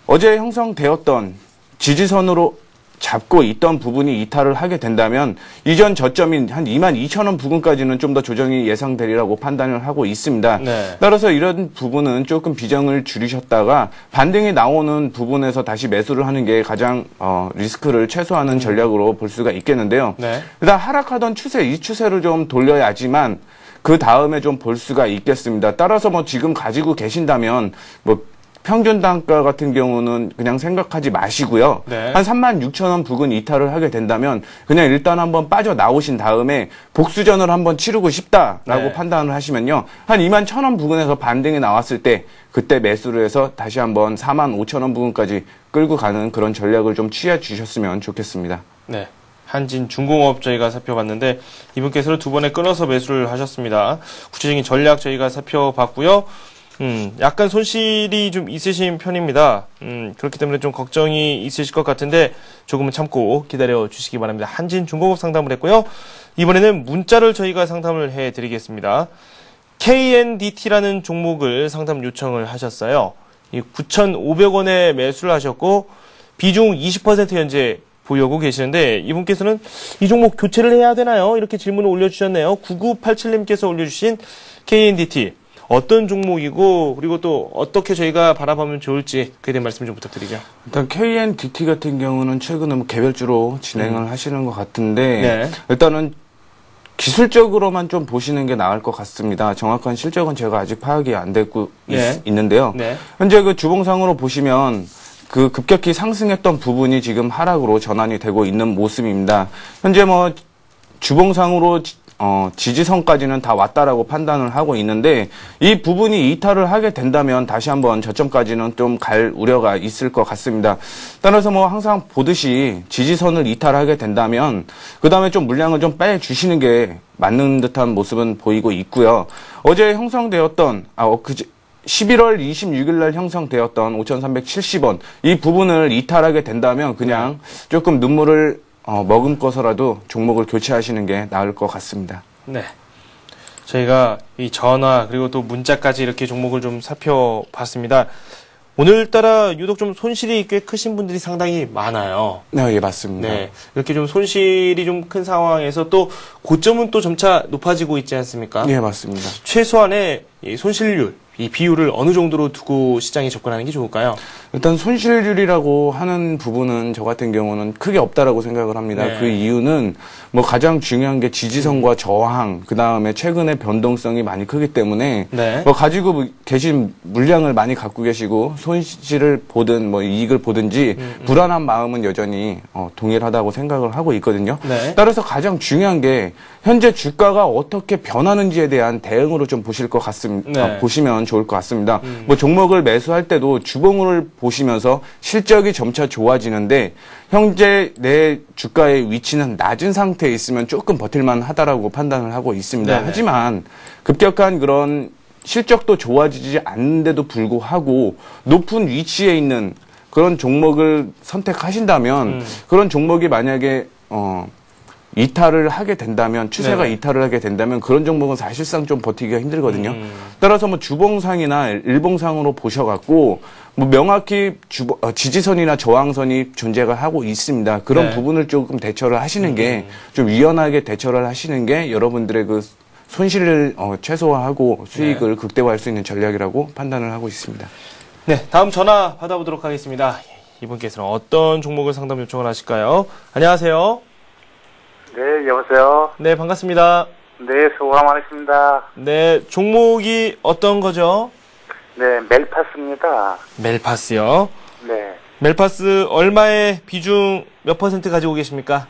어제 형성되었던 지지선으로 잡고 있던 부분이 이탈을 하게 된다면 이전 저점인 한 22,000원 부근까지는 좀 더 조정이 예상되리라고 판단을 하고 있습니다. 네. 따라서 이런 부분은 조금 비중을 줄이셨다가 반등이 나오는 부분에서 다시 매수를 하는 게 가장 리스크를 최소화하는 전략으로 볼 수가 있겠는데요. 네. 일단 하락하던 추세, 이 추세를 좀 돌려야지만 그 다음에 좀 볼 수가 있겠습니다. 따라서 지금 가지고 계신다면 평균 단가 같은 경우는 그냥 생각하지 마시고요. 네. 한 36,000원 부근 이탈을 하게 된다면 그냥 일단 한번 빠져나오신 다음에 복수전을 한번 치르고 싶다라고 네. 판단을 하시면요. 한 21,000원 부근에서 반등이 나왔을 때 그때 매수를 해서 다시 한번 45,000원 부근까지 끌고 가는 그런 전략을 좀 취해 주셨으면 좋겠습니다. 네. 한진중공업 저희가 살펴봤는데 이분께서는 두 번에 끊어서 매수를 하셨습니다. 구체적인 전략 저희가 살펴봤고요. 약간 손실이 좀 있으신 편입니다. 그렇기 때문에 좀 걱정이 있으실 것 같은데 조금은 참고 기다려 주시기 바랍니다. 한진중공업 상담을 했고요. 이번에는 문자를 저희가 상담을 해드리겠습니다. KNDT라는 종목을 상담 요청을 하셨어요. 9,500원에 매수를 하셨고 비중 20% 현재 보유하고 계시는데 이분께서는 이 종목 교체를 해야 되나요? 이렇게 질문을 올려주셨네요. 9987님께서 올려주신 KNDT. 어떤 종목이고 그리고 또 어떻게 저희가 바라보면 좋을지 그에 대한 말씀 좀 부탁드리죠. 일단 KNDT 같은 경우는 최근에 개별주로 진행을 하시는 것 같은데 네. 일단은 기술적으로만 좀 보시는 게 나을 것 같습니다. 정확한 실적은 제가 아직 파악이 안 되고 있는데요. 네. 현재 그 주봉상으로 보시면 그 급격히 상승했던 부분이 지금 하락으로 전환이 되고 있는 모습입니다. 현재 뭐 주봉상으로 지지선까지는 다 왔다라고 판단을 하고 있는데 이 부분이 이탈을 하게 된다면 다시 한번 저점까지는 좀 갈 우려가 있을 것 같습니다. 따라서 뭐 항상 보듯이 지지선을 이탈하게 된다면 그 다음에 좀 물량을 좀 빼주시는 게 맞는 듯한 모습은 보이고 있고요. 어제 형성되었던 11월 26일 날 형성되었던 5,370원 이 부분을 이탈하게 된다면 그냥 조금 눈물을 머금고서라도 종목을 교체하시는 게 나을 것 같습니다. 네. 저희가 이 전화 그리고 또 문자까지 이렇게 종목을 좀 살펴봤습니다. 오늘따라 유독 좀 손실이 꽤 크신 분들이 상당히 많아요. 네, 예, 맞습니다. 네. 이렇게 좀 손실이 좀 큰 상황에서 또 고점은 또 점차 높아지고 있지 않습니까? 네, 맞습니다. 최소한의 이 손실률, 이 비율을 어느 정도로 두고 시장에 접근하는 게 좋을까요? 일단 손실률이라고 하는 부분은 저 같은 경우는 크게 없다라고 생각을 합니다. 네. 그 이유는 뭐 가장 중요한 게 지지선과 저항, 그 다음에 최근의 변동성이 많이 크기 때문에 네. 뭐 가지고 계신 물량을 많이 갖고 계시고 손실을 보든 뭐 이익을 보든지 불안한 마음은 여전히 동일하다고 생각을 하고 있거든요. 네. 따라서 가장 중요한 게 현재 주가가 어떻게 변하는지에 대한 대응으로 좀 보실 것 같습니다. 네. 보시면 좋을 것 같습니다. 뭐 종목을 매수할 때도 주봉을 보시면서 실적이 점차 좋아지는데 현재 내 주가의 위치는 낮은 상태에 있으면 조금 버틸만 하다라고 판단을 하고 있습니다. 네네. 하지만 급격한 그런 실적도 좋아지지 않는데도 불구하고 높은 위치에 있는 그런 종목을 선택하신다면 그런 종목이 만약에 이탈을 하게 된다면 추세가 네. 이탈을 하게 된다면 그런 종목은 사실상 좀 버티기가 힘들거든요. 따라서 뭐 주봉상이나 일봉상으로 보셔갖고 뭐 명확히 지지선이나 저항선이 존재가 하고 있습니다. 그런 네. 부분을 조금 대처를 하시는 게 좀 유연하게 대처를 하시는 게 여러분들의 그 손실을 최소화하고 수익을 네. 극대화할 수 있는 전략이라고 판단을 하고 있습니다. 네, 다음 전화 받아보도록 하겠습니다. 이분께서는 어떤 종목을 상담 요청을 하실까요? 안녕하세요. 네, 여보세요? 네, 반갑습니다. 네, 수고 많으십니다. 네, 종목이 어떤 거죠? 네, 멜파스입니다. 멜파스요? 네. 멜파스 얼마의 비중 몇 % 가지고 계십니까?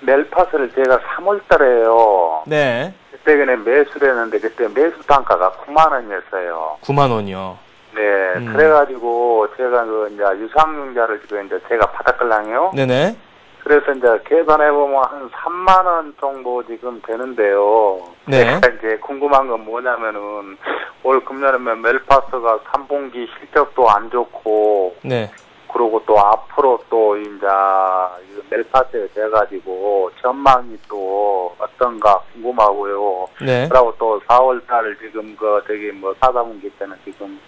멜파스를 제가 3월 달에요. 네. 그때 그냥 매수를 했는데 그때 매수 단가가 9만 원이었어요. 9만 원이요. 네, 그래가지고 제가 그 이제 유상증자를 지금 이제 제가 받았걸랑요. 네네. 그래서 이제 계산해보면 한 3만 원 정도 지금 되는데요. 네. 제가 이제 궁금한 건 뭐냐면은 올 금년에는 멜파스가 3분기 실적도 안 좋고. 네. 그리고 또 앞으로 또 이제 멜파스에 돼가지고 전망이 또 어떤가 궁금하고요. 네. 그리고 또 4월 달 지금 뭐 4분기 때는 지금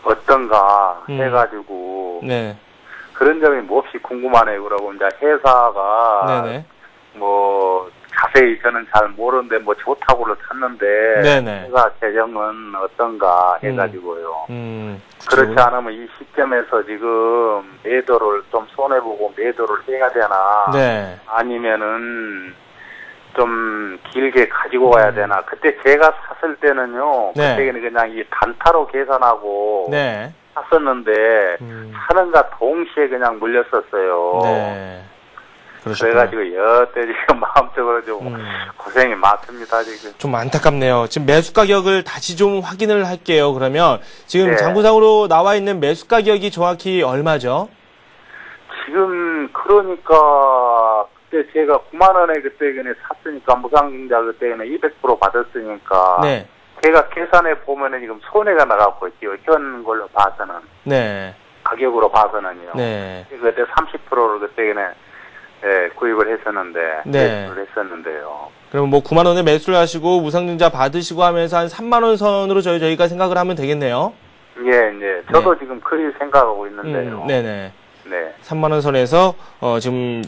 어떤가 해가지고. 네. 그런 점이 몹시 궁금하네요. 그러고 이제 회사가 네네. 뭐 자세히 저는 잘 모르는데 뭐 좋다고를 탔는데 네네. 회사 재정은 어떤가 해가지고요. 그렇지 않으면 이 시점에서 지금 매도를 좀 손해보고 매도를 해야 되나 네. 아니면은 좀 길게 가지고 가야 되나. 그때 제가 샀을 때는요. 네. 그때는 그냥 이 단타로 계산하고 네. 샀었는데 사는가 동시에 그냥 물렸었어요. 네. 그러셨구나. 그래가지고 여태 지금 마음적으로 좀 고생이 많습니다. 지금 좀 안타깝네요. 지금 매수 가격을 다시 좀 확인을 할게요. 그러면 지금 네. 장구상으로 나와 있는 매수 가격이 정확히 얼마죠? 지금 그러니까 그때 제가 9만 원에 그때 그냥 샀으니까 무상증자 그때 그냥 200% 받았으니까 네. 제가 계산해 보면은 지금 손해가 나가고 있죠. 현 걸로 봐서는. 네. 가격으로 봐서는요. 네. 그때 30%를 그때 그냥 구입을 했었는데 네. 매수를 했었는데요. 그럼 뭐 9만 원에 매수를 하시고 무상증자 받으시고 하면서 한 3만 원 선으로 저희가 생각을 하면 되겠네요. 예. 저도 지금 그리 생각하고 있는데요. 네네. 네. 3만 원 선에서 지금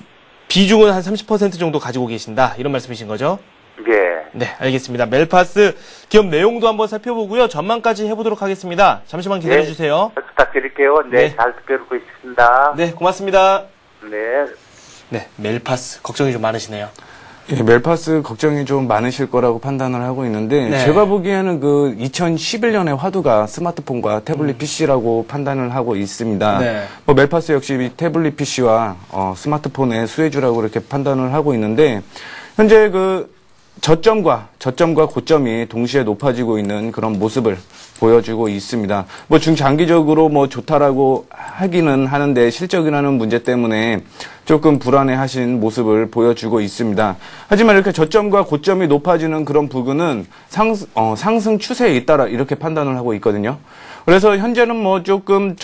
비중은 한 30% 정도 가지고 계신다. 이런 말씀이신 거죠? 예. 네, 알겠습니다. 멜파스 기업 내용도 한번 살펴보고요. 전망까지 해보도록 하겠습니다. 잠시만 기다려주세요. 네, 부탁드릴게요. 네, 잘 듣고 있습니다. 네, 고맙습니다. 네. 네, 멜파스 걱정이 좀 많으시네요. 예, 멜파스 걱정이 좀 많으실 거라고 판단을 하고 있는데 네. 제가 보기에는 그 2011년의 화두가 스마트폰과 태블릿 PC라고 판단을 하고 있습니다. 네. 뭐 멜파스 역시 태블릿 PC와 스마트폰의 수혜주라고 이렇게 판단을 하고 있는데 현재 그 저점과 고점이 동시에 높아지고 있는 그런 모습을 보여주고 있습니다. 뭐 중장기적으로 뭐 좋다라고 하기는 하는데 실적이라는 문제 때문에 조금 불안해하신 모습을 보여주고 있습니다. 하지만 이렇게 저점과 고점이 높아지는 그런 부분은 상승 추세에 있다라 이렇게 판단을 하고 있거든요. 그래서 현재는 뭐 조금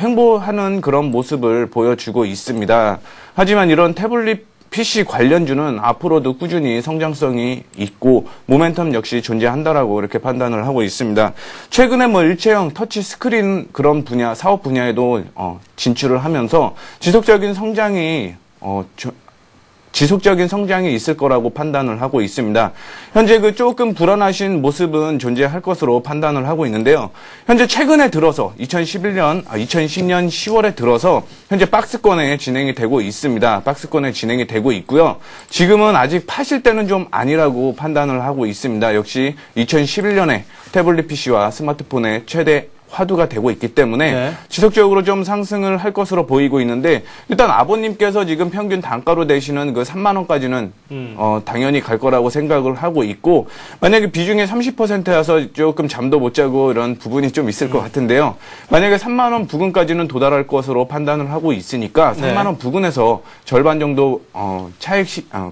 횡보하는 그런 모습을 보여주고 있습니다. 하지만 이런 태블릿 PC 관련주는 앞으로도 꾸준히 성장성이 있고 모멘텀 역시 존재한다라고 이렇게 판단을 하고 있습니다. 최근에 뭐 일체형 터치 스크린 그런 분야, 사업 분야에도 진출을 하면서 지속적인 성장이 있을 거라고 판단을 하고 있습니다. 현재 그 조금 불안하신 모습은 존재할 것으로 판단을 하고 있는데요. 현재 최근에 들어서 2010년 10월에 들어서 현재 박스권에 진행이 되고 있습니다. 박스권에 진행이 되고 있고요. 지금은 아직 파실 때는 좀 아니라고 판단을 하고 있습니다. 역시 2011년에 태블릿 PC와 스마트폰의 최대 화두가 되고 있기 때문에 네. 지속적으로 좀 상승을 할 것으로 보이고 있는데 일단 아버님께서 지금 평균 단가로 내시는 그 3만 원까지는 당연히 갈 거라고 생각을 하고 있고 만약에 비중이 30%여서 조금 잠도 못 자고 이런 부분이 좀 있을 것 같은데요. 만약에 3만 원 부근까지는 도달할 것으로 판단을 하고 있으니까 3만 원 부근에서 절반 정도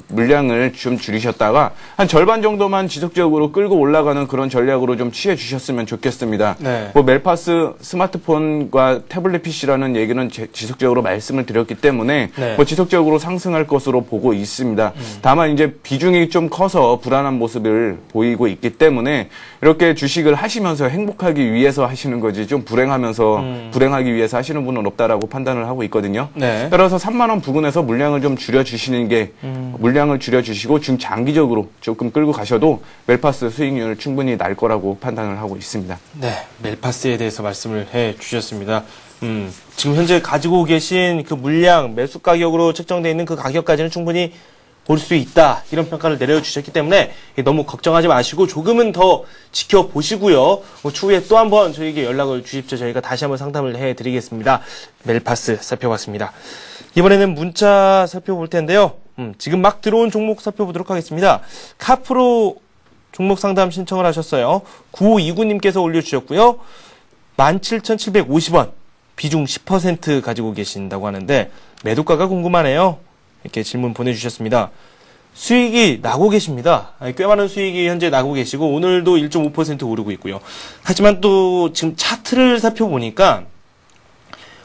물량을 좀 줄이셨다가 한 절반 정도만 지속적으로 끌고 올라가는 그런 전략으로 좀 취해 주셨으면 좋겠습니다. 네. 뭐 멜파스 스마트폰과 태블릿 PC라는 얘기는 지속적으로 말씀을 드렸기 때문에 네. 뭐 지속적으로 상승할 것으로 보고 있습니다. 다만 이제 비중이 좀 커서 불안한 모습을 보이고 있기 때문에 이렇게 주식을 하시면서 행복하기 위해서 하시는 거지 좀 불행하기 위해서 하시는 분은 없다라고 판단을 하고 있거든요. 네. 따라서 3만 원 부근에서 물량을 좀 줄여주시는 게 물량을 줄여주시고 중장기적으로 조금 끌고 가셔도 멜파스 수익률 충분히 날 거라고 판단을 하고 있습니다. 네, 멜파스에 대해서 말씀을 해 주셨습니다. 지금 현재 가지고 계신 그 물량, 매수 가격으로 책정되어 있는 그 가격까지는 충분히 볼 수 있다. 이런 평가를 내려주셨기 때문에 너무 걱정하지 마시고 조금은 더 지켜보시고요. 추후에 또 한번 저희에게 연락을 주십시오. 저희가 다시 한번 상담을 해드리겠습니다. 멜파스 살펴봤습니다. 이번에는 문자 살펴볼 텐데요. 지금 막 들어온 종목 살펴보도록 하겠습니다. 카프로 종목 상담 신청을 하셨어요. 9529님께서 올려주셨고요. 17,750원, 비중 10% 가지고 계신다고 하는데 매도가가 궁금하네요. 이렇게 질문 보내주셨습니다. 수익이 나고 계십니다. 꽤 많은 수익이 현재 나고 계시고 오늘도 1.5% 오르고 있고요. 하지만 또 지금 차트를 살펴보니까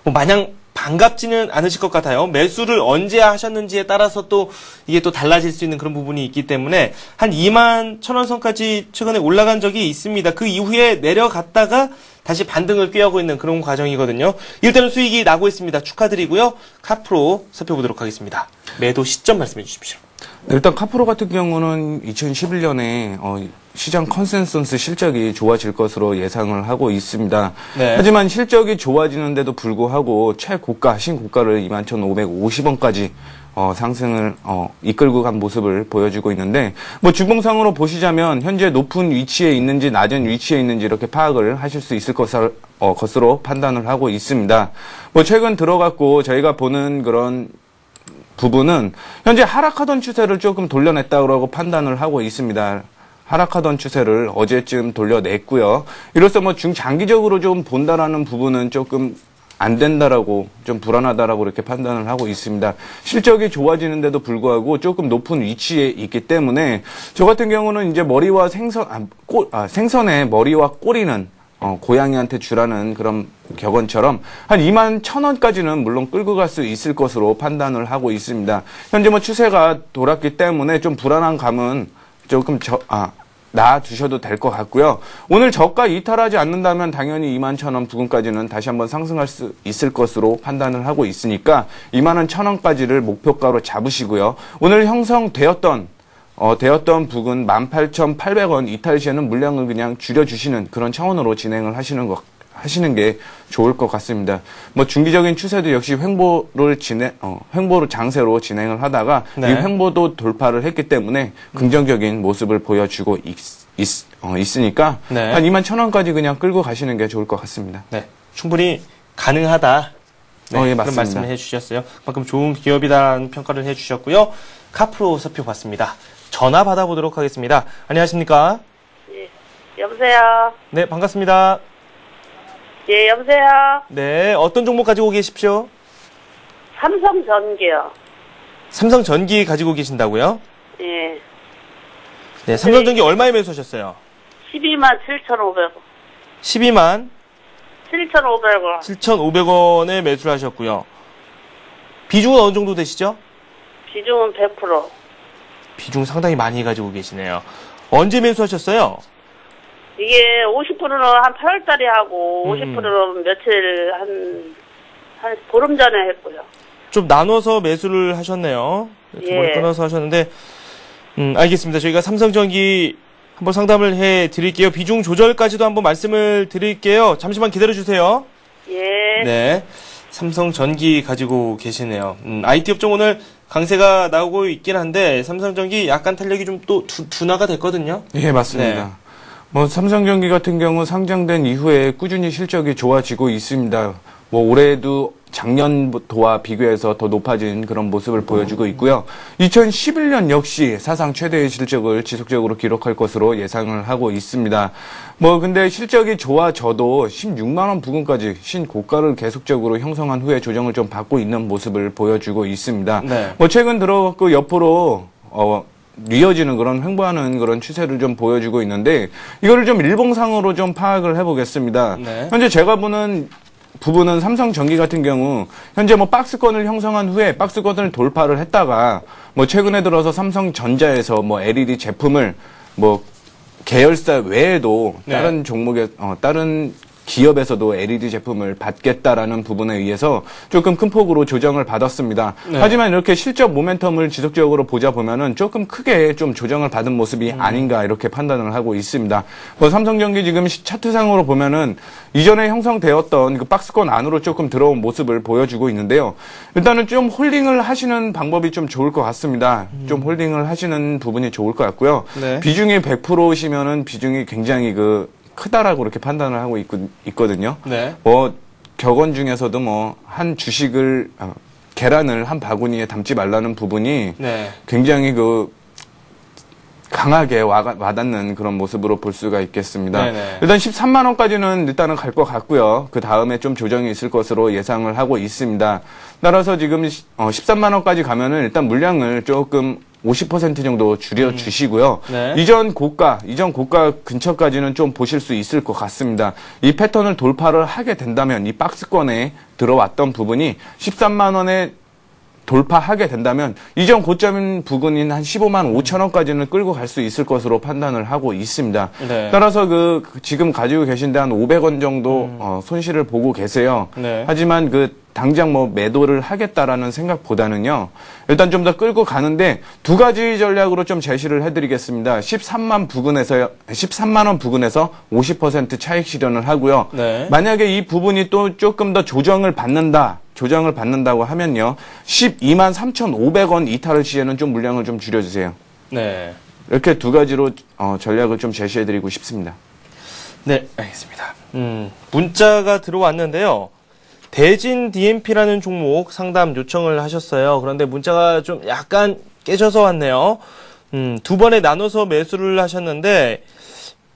뭐 마냥 반갑지는 않으실 것 같아요. 매수를 언제 하셨는지에 따라서 또 이게 또 달라질 수 있는 그런 부분이 있기 때문에 한 21,000원 선까지 최근에 올라간 적이 있습니다. 그 이후에 내려갔다가 다시 반등을 꾀하고 있는 그런 과정이거든요. 일단은 수익이 나고 있습니다. 축하드리고요. 카프로 살펴보도록 하겠습니다. 매도 시점 말씀해 주십시오. 일단 카프로 같은 경우는 2011년에 시장 컨센서스 실적이 좋아질 것으로 예상을 하고 있습니다. 네. 하지만 실적이 좋아지는데도 불구하고 최고가, 신고가를 21,550원까지 상승을 이끌고 간 모습을 보여주고 있는데 뭐 주봉상으로 보시자면 현재 높은 위치에 있는지 낮은 위치에 있는지 이렇게 파악을 하실 수 있을 것으로 판단을 하고 있습니다. 뭐 최근 들어갔고 저희가 보는 그런 부분은 현재 하락하던 추세를 조금 돌려냈다고 판단을 하고 있습니다. 하락하던 추세를 어제쯤 돌려냈고요. 이로써 뭐 중장기적으로 좀 본다라는 부분은 조금 안 된다라고 좀 불안하다라고 이렇게 판단을 하고 있습니다. 실적이 좋아지는데도 불구하고 조금 높은 위치에 있기 때문에 저 같은 경우는 이제 머리와 생선의 머리와 꼬리는 고양이한테 주라는 그런 격언처럼 한 21,000원까지는 물론 끌고 갈 수 있을 것으로 판단을 하고 있습니다. 현재 뭐 추세가 돌았기 때문에 좀 불안한 감은 조금 놔두셔도 될 것 같고요. 오늘 저가 이탈하지 않는다면 당연히 21,000원 부근까지는 다시 한번 상승할 수 있을 것으로 판단을 하고 있으니까 21,000원까지를 목표가로 잡으시고요. 오늘 형성되었던 부근 18,800원 이탈 시에는 물량을 그냥 줄여주시는 그런 차원으로 진행을 하시는 게 좋을 것 같습니다. 뭐 중기적인 추세도 역시 횡보로 장세로 진행을 하다가 이 횡보도 돌파를 했기 때문에 긍정적인 모습을 보여주고 있으니까 한 21,000원까지 그냥 끌고 가시는 게 좋을 것 같습니다. 네, 충분히 가능하다. 네, 예, 그런 맞습니다. 말씀을 해주셨어요. 그만큼 좋은 기업이다라는 평가를 해주셨고요. 카프로 살펴봤습니다. 전화 받아보도록 하겠습니다. 안녕하십니까? 예. 여보세요? 네, 반갑습니다. 예, 여보세요? 네, 어떤 종목 가지고 계십시오? 삼성전기요. 삼성전기 가지고 계신다고요? 예. 네, 삼성전기 얼마에 매수하셨어요? 127,500원. 12만 7,500원. 7,500원에 매수를 하셨고요. 비중은 어느 정도 되시죠? 비중은 100%. 비중 상당히 많이 가지고 계시네요. 언제 매수하셨어요? 이게 50%는 한 8월달에 하고 50%는 며칠 한 보름 전에 했고요. 좀 나눠서 매수를 하셨네요. 두 번을 끊어서 하셨는데 알겠습니다. 저희가 삼성전기 한번 상담을 해드릴게요. 비중 조절까지도 한번 말씀을 드릴게요. 잠시만 기다려주세요. 예. 네, 삼성전기 가지고 계시네요. IT 업종 오늘 강세가 나오고 있긴 한데 삼성전기 약간 탄력이 좀 또 둔화가 됐거든요. 예, 맞습니다. 네. 뭐 삼성전기 같은 경우 상장된 이후에 꾸준히 실적이 좋아지고 있습니다. 뭐 올해도 작년도와 비교해서 더 높아진 그런 모습을 보여주고 있고요. 2011년 역시 사상 최대의 실적을 지속적으로 기록할 것으로 예상을 하고 있습니다. 뭐 근데 실적이 좋아져도 16만 원 부근까지 신고가를 계속적으로 형성한 후에 조정을 좀 받고 있는 모습을 보여주고 있습니다. 네. 뭐 최근 들어갖고 옆으로 이어지는 그런 횡보하는 그런 추세를 좀 보여주고 있는데 이거를 좀 일봉상으로 좀 파악을 해보겠습니다. 네. 현재 제가 보는 부분은 삼성전기 같은 경우 현재 뭐 박스권을 형성한 후에 박스권을 돌파를 했다가 뭐 최근에 들어서 삼성전자에서 뭐 LED 제품을 뭐 계열사 외에도 다른 종목에 다른 기업에서도 LED 제품을 받겠다라는 부분에 의해서 조금 큰 폭으로 조정을 받았습니다. 하지만 이렇게 실적 모멘텀을 지속적으로 보자 보면은 조금 크게 좀 조정을 받은 모습이 아닌가 이렇게 판단을 하고 있습니다. 뭐 삼성전기 지금 차트상으로 보면은 이전에 형성되었던 그 박스권 안으로 조금 들어온 모습을 보여주고 있는데요. 일단은 좀 홀딩을 하시는 방법이 좀 좋을 것 같습니다. 좀 홀딩을 하시는 부분이 좋을 것 같고요. 비중이 100%시면은 비중이 굉장히 크다라고 이렇게 판단을 하고 있거든요. 뭐 격언 중에서도 뭐 한 주식을 계란을 한 바구니에 담지 말라는 부분이 굉장히 강하게 와닿는 그런 모습으로 볼 수가 있겠습니다. 일단 13만 원까지는 일단은 갈 것 같고요. 그 다음에 좀 조정이 있을 것으로 예상을 하고 있습니다. 따라서 지금 13만 원까지 가면은 일단 물량을 조금 50% 정도 줄여 주시고요. 이전 고가 근처까지는 좀 보실 수 있을 것 같습니다. 이 패턴을 돌파를 하게 된다면 이 박스권에 들어왔던 부분이 13만 원에 돌파하게 된다면 이전 고점 부근인 한 15만 5천 원까지는 끌고 갈 수 있을 것으로 판단을 하고 있습니다. 따라서 지금 가지고 계신데 한 500원 정도 손실을 보고 계세요. 하지만 당장 뭐 매도를 하겠다라는 생각보다는요. 일단 좀 더 끌고 가는데 두 가지 전략으로 좀 제시를 해드리겠습니다. 13만 원 부근에서 50% 차익 실현을 하고요. 만약에 이 부분이 또 조금 더 조정을 받는다고 하면요. 12만 3,500원 이탈을 시에는 좀 물량을 좀 줄여주세요. 이렇게 두 가지로 전략을 좀 제시해드리고 싶습니다. 네, 알겠습니다. 문자가 들어왔는데요. 대진 DMP라는 종목 상담 요청을 하셨어요. 그런데 문자가 좀 약간 깨져서 왔네요. 두 번에 나눠서 매수를 하셨는데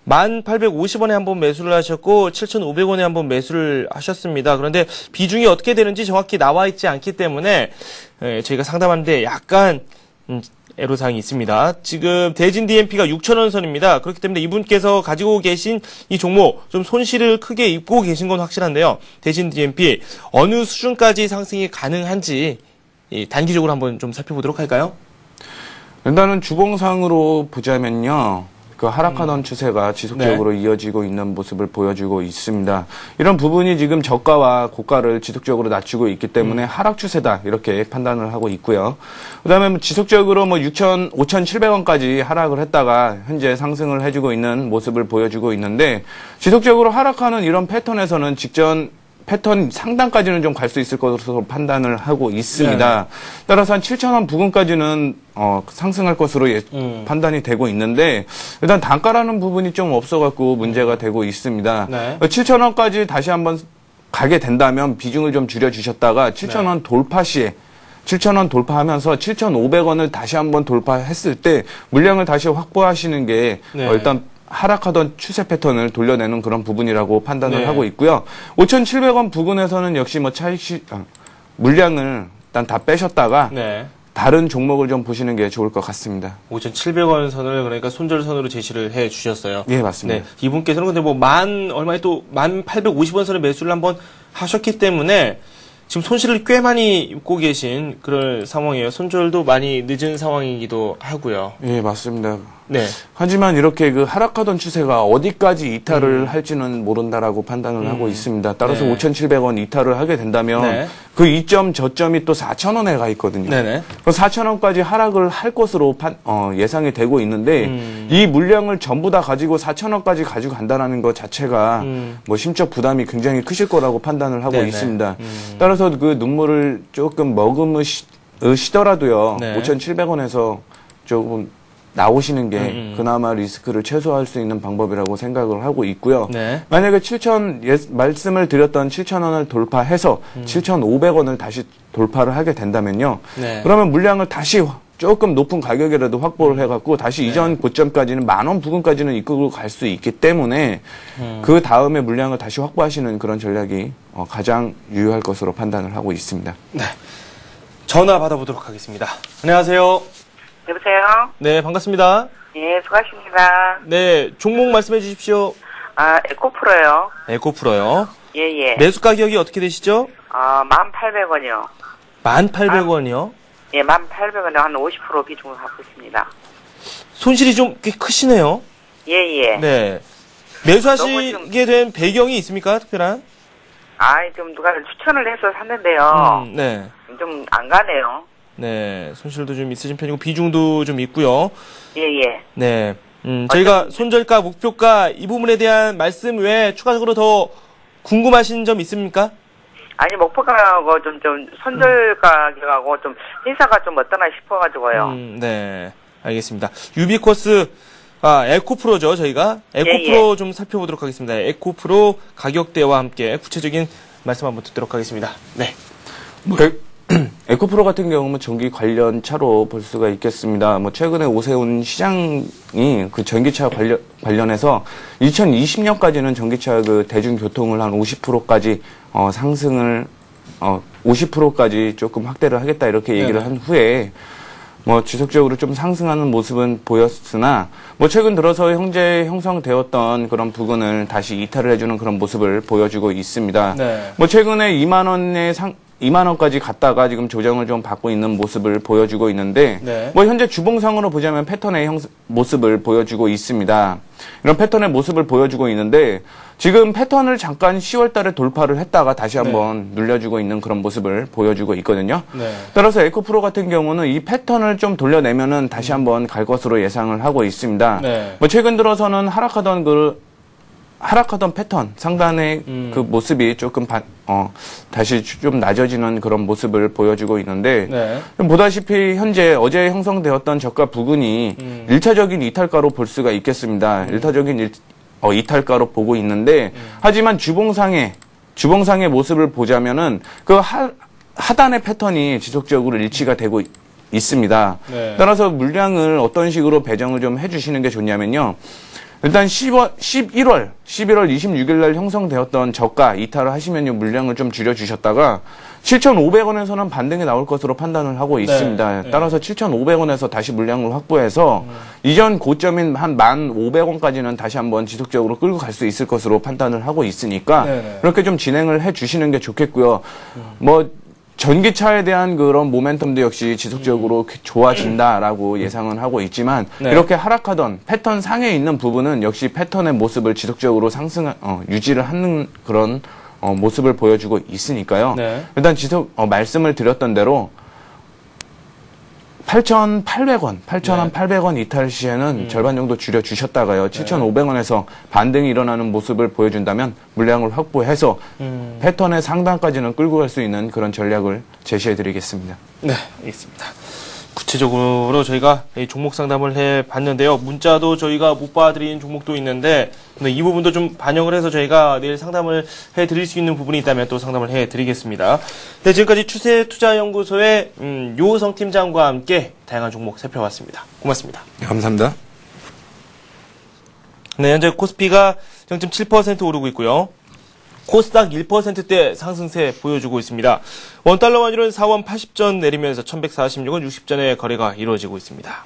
1,850원에 한번 매수를 하셨고 7,500원에 한번 매수를 하셨습니다. 그런데 비중이 어떻게 되는지 정확히 나와 있지 않기 때문에 저희가 상담하는데 약간 애로사항이 있습니다. 지금 대진 DMP가 6,000원 선입니다. 그렇기 때문에 이분께서 가지고 계신 이 종목 좀 손실을 크게 입고 계신 건 확실한데요. 대진 DMP 어느 수준까지 상승이 가능한지 단기적으로 한번 좀 살펴보도록 할까요? 일단은 주봉상으로 보자면요. 그 하락하던 추세가 지속적으로 이어지고 있는 모습을 보여주고 있습니다. 이런 부분이 지금 저가와 고가를 지속적으로 낮추고 있기 때문에 하락 추세다 이렇게 판단을 하고 있고요. 그다음에 지속적으로 5,700원까지 하락을 했다가 현재 상승을 해주고 있는 모습을 보여주고 있는데 지속적으로 하락하는 이런 패턴에서는 직전 패턴 상단까지는 좀 갈 수 있을 것으로 판단을 하고 있습니다. 따라서 한 7,000원 부근까지는 상승할 것으로 판단이 되고 있는데 일단 단가라는 부분이 좀 없어갖고 문제가 되고 있습니다. 7,000원까지 다시 한번 가게 된다면 비중을 좀 줄여주셨다가 7,000원 돌파 시에 7,000원 돌파하면서 7,500원을 다시 한번 돌파했을 때 물량을 다시 확보하시는 게 일단 하락하던 추세 패턴을 돌려내는 그런 부분이라고 판단을 하고 있고요. 5,700원 부근에서는 역시 물량을 일단 다 빼셨다가 다른 종목을 좀 보시는 게 좋을 것 같습니다. 5,700원 선을 그러니까 손절선으로 제시를 해 주셨어요. 예, 맞습니다. 이분께서는 근데 얼마에 또 1,850원 선에 매수를 한번 하셨기 때문에 지금 손실을 꽤 많이 입고 계신 그런 상황이에요. 손절도 많이 늦은 상황이기도 하고요. 예, 맞습니다. 하지만 이렇게 그 하락하던 추세가 어디까지 이탈을 할지는 모른다라고 판단을 하고 있습니다. 따라서 5,700원 이탈을 하게 된다면 그 이점 저점이 또 4,000원에 가 있거든요. 그럼 4,000원까지 하락을 할 것으로 예상이 되고 있는데 이 물량을 전부 다 가지고 4,000원까지 가지고 간다는 것 자체가 심적 부담이 굉장히 크실 거라고 판단을 하고 있습니다. 따라서 그 눈물을 조금 머금으시더라도요. 5,700원에서 조금 나오시는 게 그나마 리스크를 최소화할 수 있는 방법이라고 생각을 하고 있고요. 만약에 말씀을 드렸던 7,000원을 돌파해서 7,500원을 다시 돌파를 하게 된다면요. 그러면 물량을 다시 조금 높은 가격이라도 확보를 해갖고 다시 이전 고점까지는 10,000원 부근까지는 이끌고 갈 수 있기 때문에 그 다음에 물량을 다시 확보하시는 그런 전략이 가장 유효할 것으로 판단을 하고 있습니다. 전화 받아보도록 하겠습니다. 안녕하세요. 여보세요? 네, 반갑습니다. 예, 수고하십니다. 네, 종목 말씀해 주십시오. 에코프로요. 에코프로요? 예. 매수 가격이 어떻게 되시죠? 1,800원이요. 1,800원이요? 예, 1,800원에 한 50% 비중을 갖고 있습니다. 손실이 좀 꽤 크시네요. 예. 네. 매수하시게 된 배경이 있습니까? 특별한? 좀 누가 추천을 해서 샀는데요. 좀 안 가네요. 네, 손실도 좀 있으신 편이고 비중도 좀 있고요. 예. 네, 저희가 손절가, 목표가 이 부분에 대한 말씀 외에 추가적으로 더 궁금하신 점 있습니까? 아니, 목표가하고 좀 손절 가격하고 좀 회사가 좀 어떠나 싶어가지고요. 네, 알겠습니다. 유비코스, 에코프로죠, 저희가. 에코프로 좀 살펴보도록 하겠습니다. 에코프로 가격대와 함께 구체적인 말씀 한번 듣도록 하겠습니다. 네. 에코프로 같은 경우는 전기 관련 차로 볼 수가 있겠습니다. 최근에 오세훈 시장이 그 전기차 관련해서 2020년까지는 전기차 그 대중교통을 한 50%까지 상승을 50%까지 조금 확대를 하겠다 이렇게 얘기를 한 후에 지속적으로 좀 상승하는 모습은 보였으나 최근 들어서 현재 형성되었던 그런 부근을 다시 이탈을 해주는 그런 모습을 보여주고 있습니다. 최근에 2만 원까지 갔다가 지금 조정을 좀 받고 있는 모습을 보여주고 있는데 현재 주봉상으로 보자면 패턴의 모습을 보여주고 있습니다. 이런 패턴의 모습을 보여주고 있는데 지금 패턴을 잠깐 10월 달에 돌파를 했다가 다시 한번 눌려주고 있는 그런 모습을 보여주고 있거든요. 따라서 에코프로 같은 경우는 이 패턴을 좀 돌려내면은 다시 한번 갈 것으로 예상을 하고 있습니다. 최근 들어서는 하락하던 패턴 상단의 그 모습이 조금 다시 좀 낮아지는 그런 모습을 보여주고 있는데 보다시피 현재 어제 형성되었던 저가 부근이 1차적인 이탈가로 볼 수가 있겠습니다. 1차적인 이탈가로 보고 있는데 하지만 주봉상의 모습을 보자면은 그 하단의 패턴이 지속적으로 일치가 되고 있습니다. 따라서 물량을 어떤 식으로 배정을 좀 해주시는 게 좋냐면요. 일단 11월 26일 날 형성되었던 저가 이탈을 하시면 물량을 좀 줄여주셨다가 7,500원에서는 반등이 나올 것으로 판단을 하고 있습니다. 따라서 7,500원에서 다시 물량을 확보해서 이전 고점인 한 1,500원까지는 다시 한번 지속적으로 끌고 갈 수 있을 것으로 판단을 하고 있으니까 그렇게 좀 진행을 해 주시는 게 좋겠고요. 전기차에 대한 그런 모멘텀도 역시 지속적으로 좋아진다라고 예상은 하고 있지만 네. 이렇게 하락하던 패턴 상에 있는 부분은 역시 패턴의 모습을 지속적으로 유지를 하는 그런 모습을 보여주고 있으니까요. 네. 일단 말씀을 드렸던 대로 8,800원 이탈 시에는 절반 정도 줄여주셨다가요. 7,500원에서 반등이 일어나는 모습을 보여준다면 물량을 확보해서 패턴의 상단까지는 끌고 갈 수 있는 그런 전략을 제시해드리겠습니다. 네, 알겠습니다. 구체적으로 저희가 종목 상담을 해봤는데요. 문자도 저희가 못 봐드린 종목도 있는데 이 부분도 좀 반영을 해서 저희가 내일 상담을 해드릴 수 있는 부분이 있다면 또 상담을 해드리겠습니다. 네, 지금까지 추세투자연구소의 요성 팀장과 함께 다양한 종목 살펴봤습니다. 고맙습니다. 네, 감사합니다. 네, 현재 코스피가 0.7% 오르고 있고요. 코스닥 1%대 상승세 보여주고 있습니다. 원달러 환율은 4원 80전 내리면서 1146원 60전의 거래가 이루어지고 있습니다.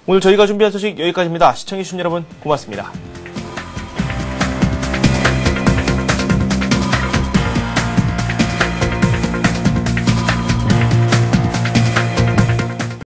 오늘 저희가 준비한 소식 여기까지입니다. 시청해주신 여러분 고맙습니다.